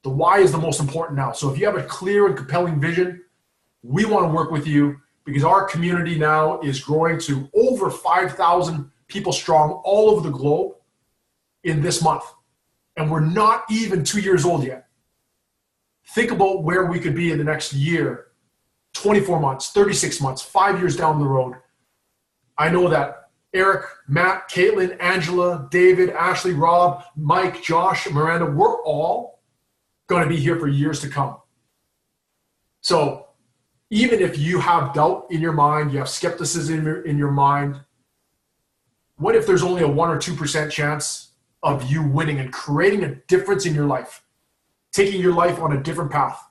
The why is the most important now. So if you have a clear and compelling vision, we want to work with you, because our community now is growing to over 5,000 people strong all over the globe in this month. And we're not even 2 years old yet. Think about where we could be in the next year, 24 months, 36 months, 5 years down the road. I know that Eric, Matt, Caitlin, Angela, David, Ashley, Rob, Mike, Josh, Miranda, we're all going to be here for years to come. So even if you have doubt in your mind, you have skepticism in your mind, what if there's only a 1 or 2% chance of you winning and creating a difference in your life, taking your life on a different path?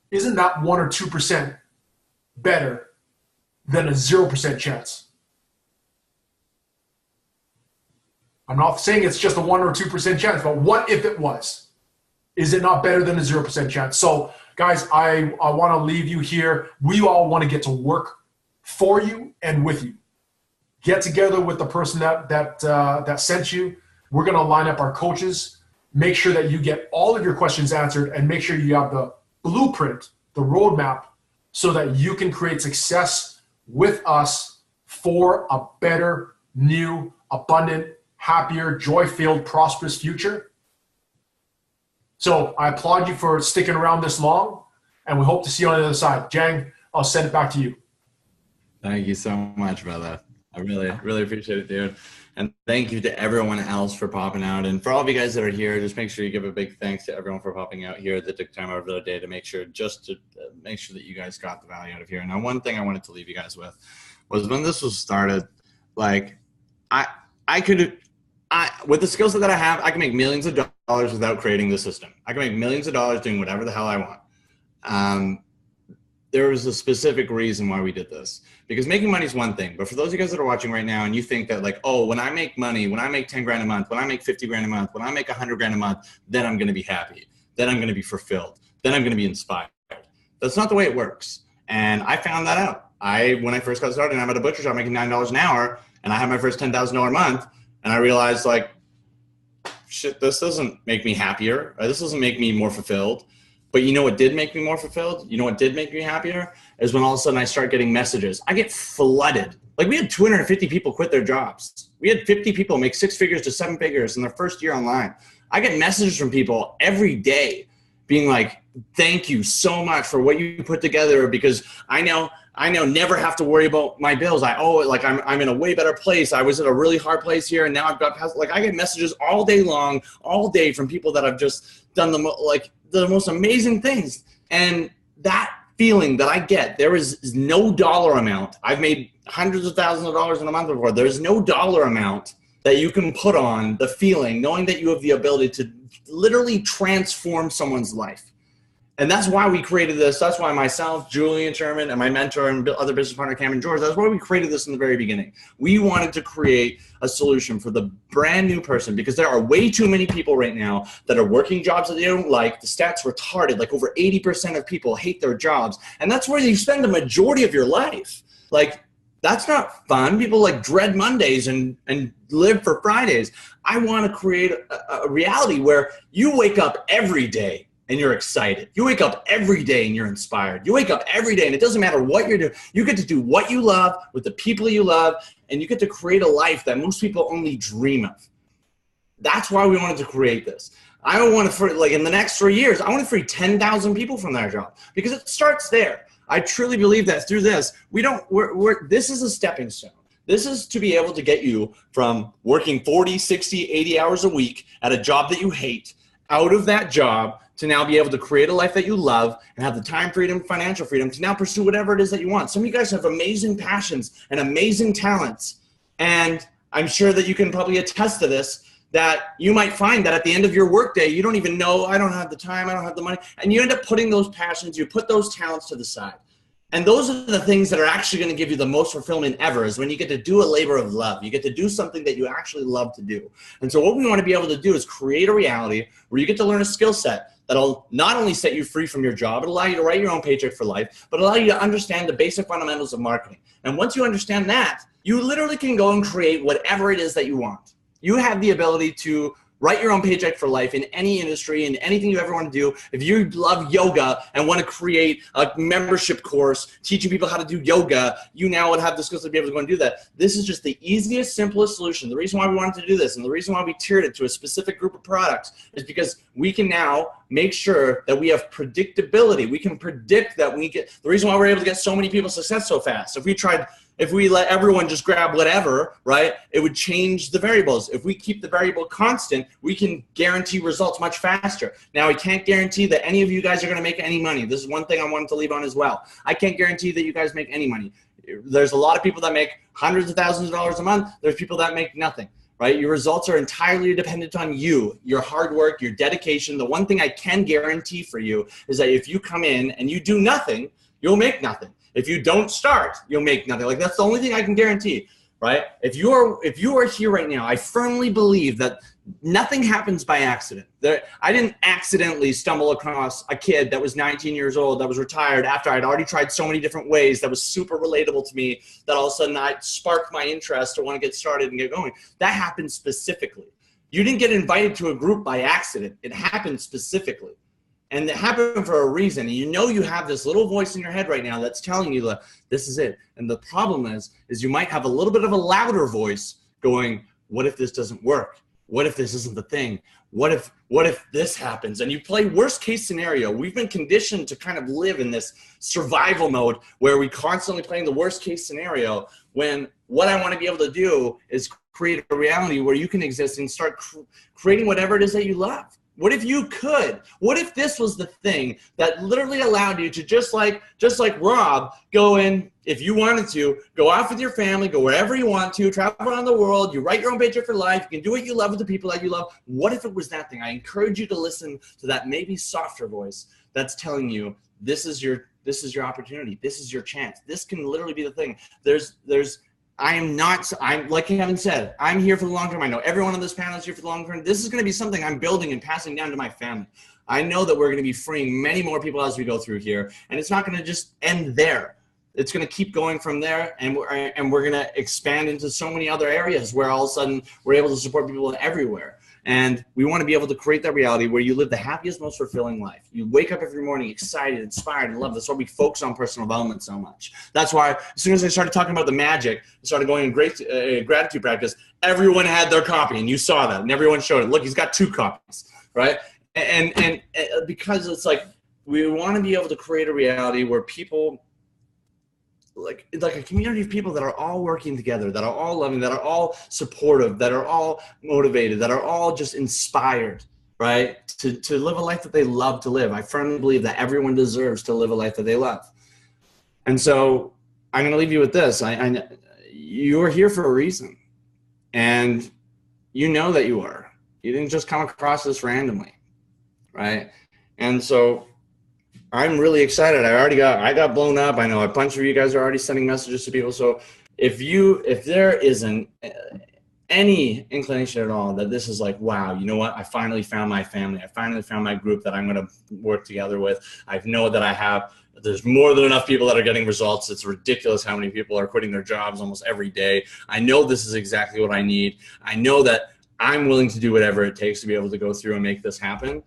Isn't that 1 or 2% better than a 0% chance? I'm not saying it's just a 1 or 2% chance, but what if it was? Is it not better than a 0% chance? So guys, I want to leave you here. We all want to get to work for you and with you. Get together with the person that sent you. We're going to line up our coaches, make sure that you get all of your questions answered, and make sure you have the blueprint, the roadmap, so that you can create success with us for a better, new, abundant, happier, joy-filled, prosperous future. So I applaud you for sticking around this long, and we hope to see you on the other side. Jang, I'll send it back to you. Thank you so much, brother. I really appreciate it, dude. And thank you to everyone else for popping out. And for all of you guys that are here, just make sure you give a big thanks to everyone for popping out here that took time out of their day to make sure that you guys got the value out of here. Now, one thing I wanted to leave you guys with was when this was started, like with the skill set that I have, I can make millions of dollars without creating the system. I can make millions of dollars doing whatever the hell I want. There was a specific reason why we did this, because making money is one thing, but for those of you guys that are watching right now and you think that like, oh, when I make money, when I make 10 grand a month, when I make 50 grand a month, when I make 100 grand a month, then I'm going to be happy. Then I'm going to be fulfilled. Then I'm going to be inspired. That's not the way it works. And I found that out. When I first got started, I'm at a butcher shop making $9 an hour, and I had my first $10,000 month, and I realized like, shit, this doesn't make me happier. This doesn't make me more fulfilled. But you know what did make me more fulfilled? You know what did make me happier? Is when all of a sudden I start getting messages. I get flooded. Like we had 250 people quit their jobs. We had 50 people make 6 figures to 7 figures in their first year online. I get messages from people every day being like, thank you so much for what you put together, because I now never have to worry about my bills. I'm in a way better place. I was at a really hard place here, and now I've got past, like I get messages all day long, all day from people that have just done the most amazing things. And that feeling that I get, there is no dollar amount. I've made hundreds of thousands of dollars in a month before. There's no dollar amount that you can put on the feeling, knowing that you have the ability to literally transform someone's life. And that's why we created this. That's why myself, Julian Sherman, and my mentor and other business partner, Cameron George, that's why we created this in the very beginning. We wanted to create a solution for the brand new person, because there are way too many people right now that are working jobs that they don't like. The stats are retarded. Like over 80% of people hate their jobs. And that's where you spend the majority of your life. Like, that's not fun. People like dread Mondays and live for Fridays. I want to create a reality where you wake up every day and you're excited. You wake up every day and you're inspired. You wake up every day and it doesn't matter what you're doing. You get to do what you love with the people you love, and you get to create a life that most people only dream of. That's why we wanted to create this. I want to, like in the next 3 years, I want to free 10,000 people from their job, because it starts there. I truly believe that through this, this is a stepping stone. This is to be able to get you from working 40, 60, 80 hours a week at a job that you hate, out of that job, to now be able to create a life that you love and have the time freedom, financial freedom to now pursue whatever it is that you want. Some of you guys have amazing passions and amazing talents. And I'm sure that you can probably attest to this, that you might find that at the end of your workday, you don't even know, I don't have the time, I don't have the money. And you end up putting those passions, you put those talents to the side. And those are the things that are actually going to give you the most fulfillment ever, is when you get to do a labor of love. You get to do something that you actually love to do. And so what we want to be able to do is create a reality where you get to learn a skill set that'll not only set you free from your job, it'll allow you to write your own paycheck for life, but allow you to understand the basic fundamentals of marketing. And once you understand that, you literally can go and create whatever it is that you want. You have the ability to write your own paycheck for life in any industry, in anything you ever want to do. If you love yoga and want to create a membership course teaching people how to do yoga, you now would have the skills to be able to go and do that. This is just the easiest, simplest solution. The reason why we wanted to do this, and the reason why we tiered it to a specific group of products, is because we can now make sure that we have predictability. We can predict that we get, the reason why we're able to get so many people success so fast. If we let everyone just grab whatever, right, it would change the variables. If we keep the variable constant, we can guarantee results much faster. Now, I can't guarantee that any of you guys are going to make any money. This is one thing I wanted to leave on as well. I can't guarantee that you guys make any money. There's a lot of people that make hundreds of thousands of dollars a month. There's people that make nothing, right? Your results are entirely dependent on you, your hard work, your dedication. The one thing I can guarantee for you is that if you come in and you do nothing, you'll make nothing. If you don't start, you'll make nothing. Like, that's the only thing I can guarantee, right? If you are here right now, I firmly believe that nothing happens by accident. I didn't accidentally stumble across a kid that was 19 years old that was retired after I'd already tried so many different ways that was super relatable to me that all of a sudden I sparked my interest to want to get started and get going. That happened specifically. You didn't get invited to a group by accident. It happened specifically. And it happened for a reason. And you know you have this little voice in your head right now that's telling you that this is it. And the problem is you might have a little bit of a louder voice going, what if this doesn't work? What if this isn't the thing? What if this happens? And you play worst case scenario. We've been conditioned to kind of live in this survival mode where we constantly playing the worst case scenario, when what I want to be able to do is create a reality where you can exist and start creating whatever it is that you love. What if you could? What if this was the thing that literally allowed you to just like Rob, go in, if you wanted to, go off with your family, go wherever you want to, travel around the world, you write your own paycheck for life, you can do what you love with the people that you love. What if it was that thing? I encourage you to listen to that maybe softer voice that's telling you this is your opportunity, this is your chance. This can literally be the thing. I'm like Kevin said, I'm here for the long term. I know everyone on this panel is here for the long term. This is going to be something I'm building and passing down to my family. I know that we're going to be freeing many more people as we go through here, and it's not going to just end there. It's going to keep going from there, and we're going to expand into so many other areas where all of a sudden we're able to support people everywhere. And we want to be able to create that reality where you live the happiest, most fulfilling life. You wake up every morning excited, inspired, and love. That's why we focus on personal development so much. That's why as soon as I started talking about the magic, I started going in gratitude practice, everyone had their copy, and you saw that, and everyone showed it. Look, he's got 2 copies, right? And because it's like we want to be able to create a reality where people, like a community of people that are all working together, that are all loving, that are all supportive, that are all motivated, that are all just inspired, right? To live a life that they love to live. I firmly believe that everyone deserves to live a life that they love. And so I'm going to leave you with this. You're here for a reason. And you know that you are. You didn't just come across this randomly, right? And so I'm really excited. I got blown up. I know a bunch of you guys are already sending messages to people. So if there isn't any inclination at all that this is like, wow, you know what? I finally found my family. I finally found my group that I'm going to work together with. I know that there's more than enough people that are getting results. It's ridiculous how many people are quitting their jobs almost every day. I know this is exactly what I need. I know that I'm willing to do whatever it takes to be able to go through and make this happen.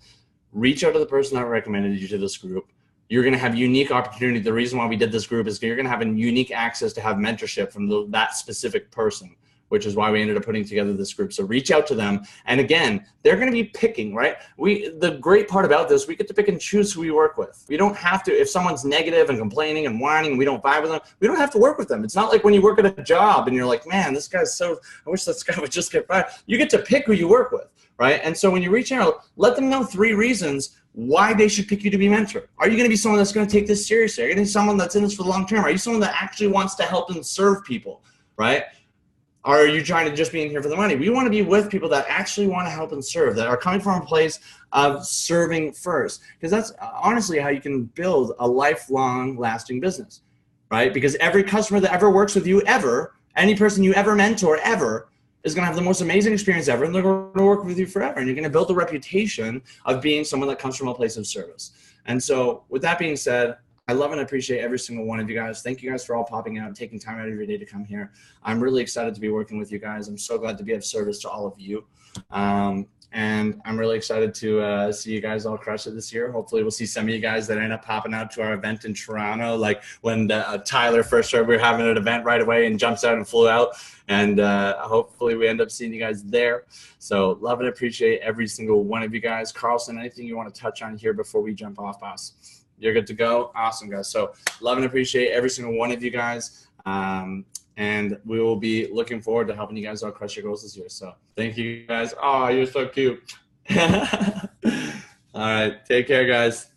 Reach out to the person that recommended you to this group. You're going to have unique opportunity. The reason why we did this group is you're going to have a unique access to have mentorship from that specific person, which is why we ended up putting together this group. So reach out to them. And again, they're going to be picking, right? The great part about this, we get to pick and choose who we work with. We don't have to, if someone's negative and complaining and whining and we don't vibe with them, we don't have to work with them. It's not like when you work at a job and you're like, man, this guy's I wish this guy would just get fired. You get to pick who you work with, right? And so when you reach out, let them know 3 reasons why they should pick you to be mentor. Are you going to be someone that's going to take this seriously? Are you going to be someone that's in this for the long term? Are you someone that actually wants to help and serve people, right? Or are you trying to just be in here for the money? We want to be with people that actually want to help and serve, that are coming from a place of serving first. Because that's honestly how you can build a lifelong lasting business, right? Because every customer that ever works with you ever, any person you ever mentor ever, is going to have the most amazing experience ever, and they're going to work with you forever. And you're going to build a reputation of being someone that comes from a place of service. And so with that being said, I love and appreciate every single one of you guys. Thank you guys for all popping out and taking time out of your day to come here. I'm really excited to be working with you guys. I'm so glad to be of service to all of you. And I'm really excited to see you guys all crush it this year. Hopefully we'll see some of you guys that end up popping out to our event in Toronto. Like when Tyler first started, we were having an event right away and jumps out and flew out. And hopefully we end up seeing you guys there. So love and appreciate every single one of you guys. Carlson, anything you want to touch on here before we jump off, boss? You're good to go? Awesome, guys. So love and appreciate every single one of you guys. And we will be looking forward to helping you guys all crush your goals this year. So thank you guys. Oh, you're so cute. All right. Take care, guys.